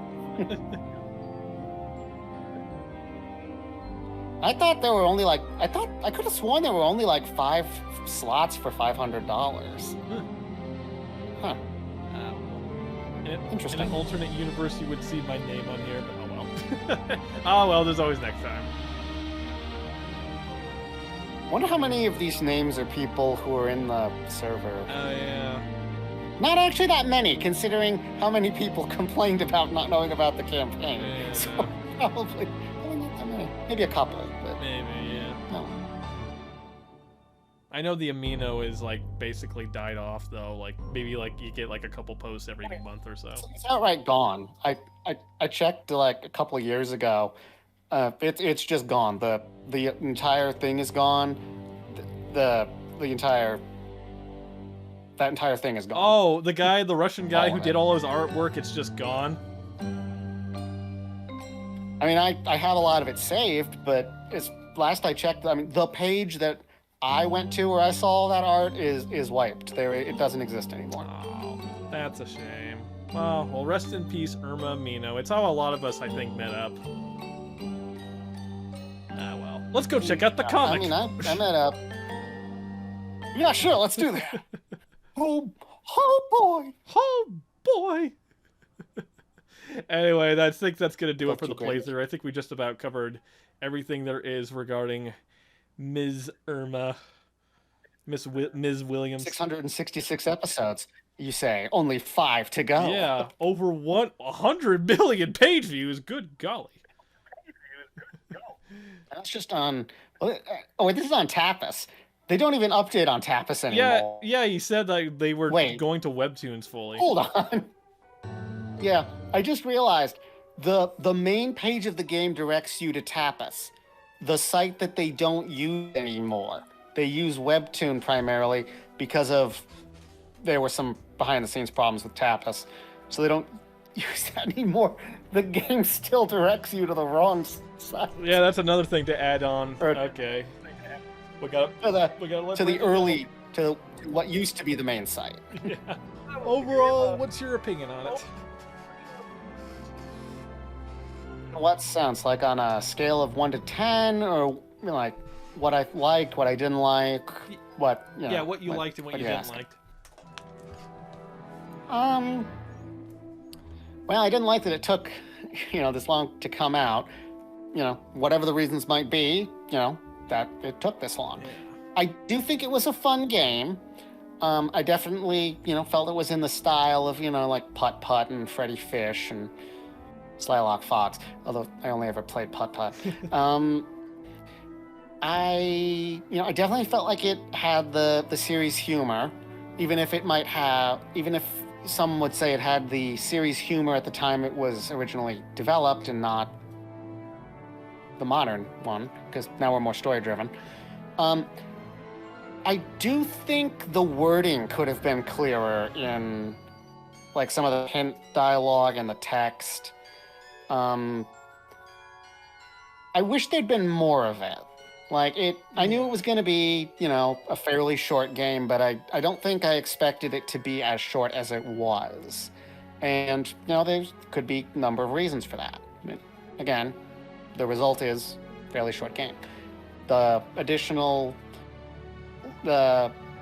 Speaker 2: I thought there were only like, I could have sworn there were only like 5 slots for $500. Huh. Interesting.
Speaker 1: In an alternate universe, you would see my name on here, but oh well. Oh well, there's always next time.
Speaker 2: Wonder how many of these names are people who are in the server.
Speaker 1: Oh, yeah.
Speaker 2: Not actually that many, considering how many people complained about not knowing about the campaign.
Speaker 1: Yeah.
Speaker 2: So probably not that many. Maybe a couple, but
Speaker 1: Maybe, yeah.
Speaker 2: no.
Speaker 1: I know the Amino is like basically died off though. Like maybe like you get like a couple posts every month or so.
Speaker 2: It's outright gone. I checked like a couple of years ago. It's just gone. The entire thing is gone. That entire thing is gone.
Speaker 1: Oh, the Russian guy who did all his artwork, it's just gone.
Speaker 2: I mean, I have a lot of it saved, but last I checked, I mean, the page that I went to where I saw all that art is wiped. It doesn't exist anymore.
Speaker 1: Oh, that's a shame. Well, rest in peace, Erma Amino. It's how a lot of us, I think, met up. Well. Let's go check out the comic.
Speaker 2: I mean, I met up. Yeah, sure, let's do that. Oh boy.
Speaker 1: Oh boy. Anyway, I think that's going to do it for the playthrough. I think we just about covered everything there is regarding Ms. Erma. Ms. Williams.
Speaker 2: 666 episodes, you say. Only 5 to go.
Speaker 1: Yeah, over 100 million page views. Good golly.
Speaker 2: That's just on... Oh, wait, this is on Tapas. They don't even update on Tapas anymore.
Speaker 1: Yeah, he said that they were going to Webtoons fully.
Speaker 2: Hold on. Yeah, I just realized the main page of the game directs you to Tapas, the site that they don't use anymore. They use Webtoon primarily because of there were some behind-the-scenes problems with Tapas, so they don't use that anymore. The game still directs you to the wrong site.
Speaker 1: Yeah, that's another thing to add on. Okay. We got
Speaker 2: to what used to be the main site.
Speaker 1: Yeah. Overall, what's your opinion on it?
Speaker 2: What sounds like on a scale of 1 to 10, or like what I liked, what I didn't like, what
Speaker 1: what you liked and what you didn't like.
Speaker 2: Well, I didn't like that it took, this long to come out. Whatever the reasons might be, that it took this long.
Speaker 1: Yeah.
Speaker 2: I do think it was a fun game. I definitely, felt it was in the style of, like Putt Putt and Freddy Fish and Slylock Fox, although I only ever played Putt Putt. I definitely felt like it had the series humor, even if it might have, even if some would say it had the series humor at the time it was originally developed and not the modern one, because now we're more story driven. Um, I do think the wording could have been clearer in like some of the hint dialogue and the text. Um, I wish there'd been more of it. Like I knew it was going to be, a fairly short game, but I don't think I expected it to be as short as it was. And, there could be a number of reasons for that. I mean, again, the result is fairly short game. The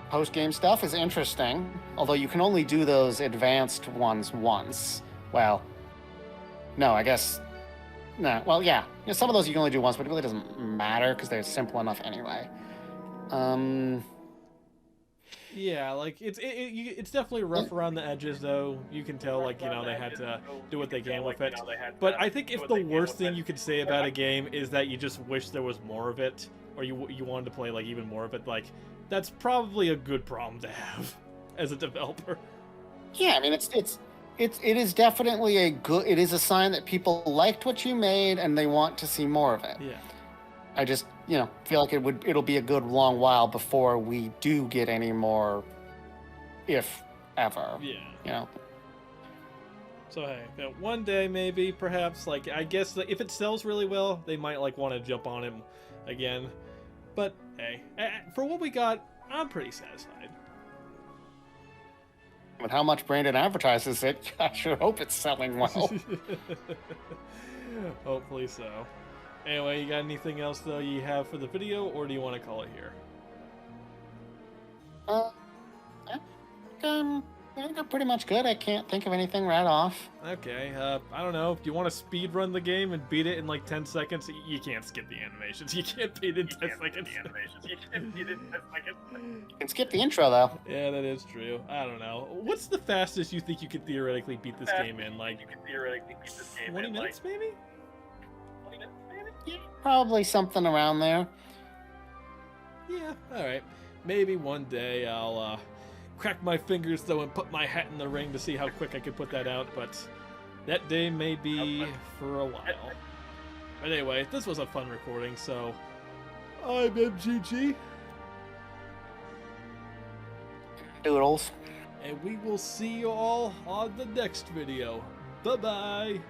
Speaker 2: post-game stuff is interesting, although you can only do those advanced ones once. Well, no, I guess... No, well, yeah. Some of those you can only do once, but it really doesn't matter because they're simple enough anyway.
Speaker 1: Yeah, like it's definitely rough around the edges, though. You can tell, like, they had to do what they can with it. But I think if the worst thing you could say about a game is that you just wish there was more of it, or you wanted to play like even more of it, like that's probably a good problem to have as a developer.
Speaker 2: Yeah, I mean it is definitely it is a sign that people liked what you made and they want to see more of it.
Speaker 1: Yeah.
Speaker 2: I just, feel like it'll be a good long while before we do get any more, if ever.
Speaker 1: Yeah. So hey, one day maybe, perhaps, like, I guess if it sells really well, they might like want to jump on it again. But hey, for what we got, I'm pretty satisfied.
Speaker 2: With how much Brandon advertises it, I sure hope it's selling well.
Speaker 1: Hopefully so. Anyway, you got anything else, though, you have for the video, or do you want to call it here?
Speaker 2: I think I'm pretty much good. I can't think of anything right off.
Speaker 1: Okay, I don't know. Do you want to speed run the game and beat it in like 10 seconds? You can't skip the animations. You can't beat it in 10 seconds.
Speaker 2: You can skip the intro, though.
Speaker 1: Yeah, that is true. I don't know. What's the fastest you think you could theoretically beat this game in? Like, 20 minutes, maybe?
Speaker 2: Yeah, probably something around there.
Speaker 1: Yeah, alright. Maybe one day I'll crack my fingers, though, and put my hat in the ring to see how quick I can put that out, but that day may be for a while. But anyway, this was a fun recording, so I'm MGG.
Speaker 2: Doodles.
Speaker 1: And we will see you all on the next video. Bye-bye.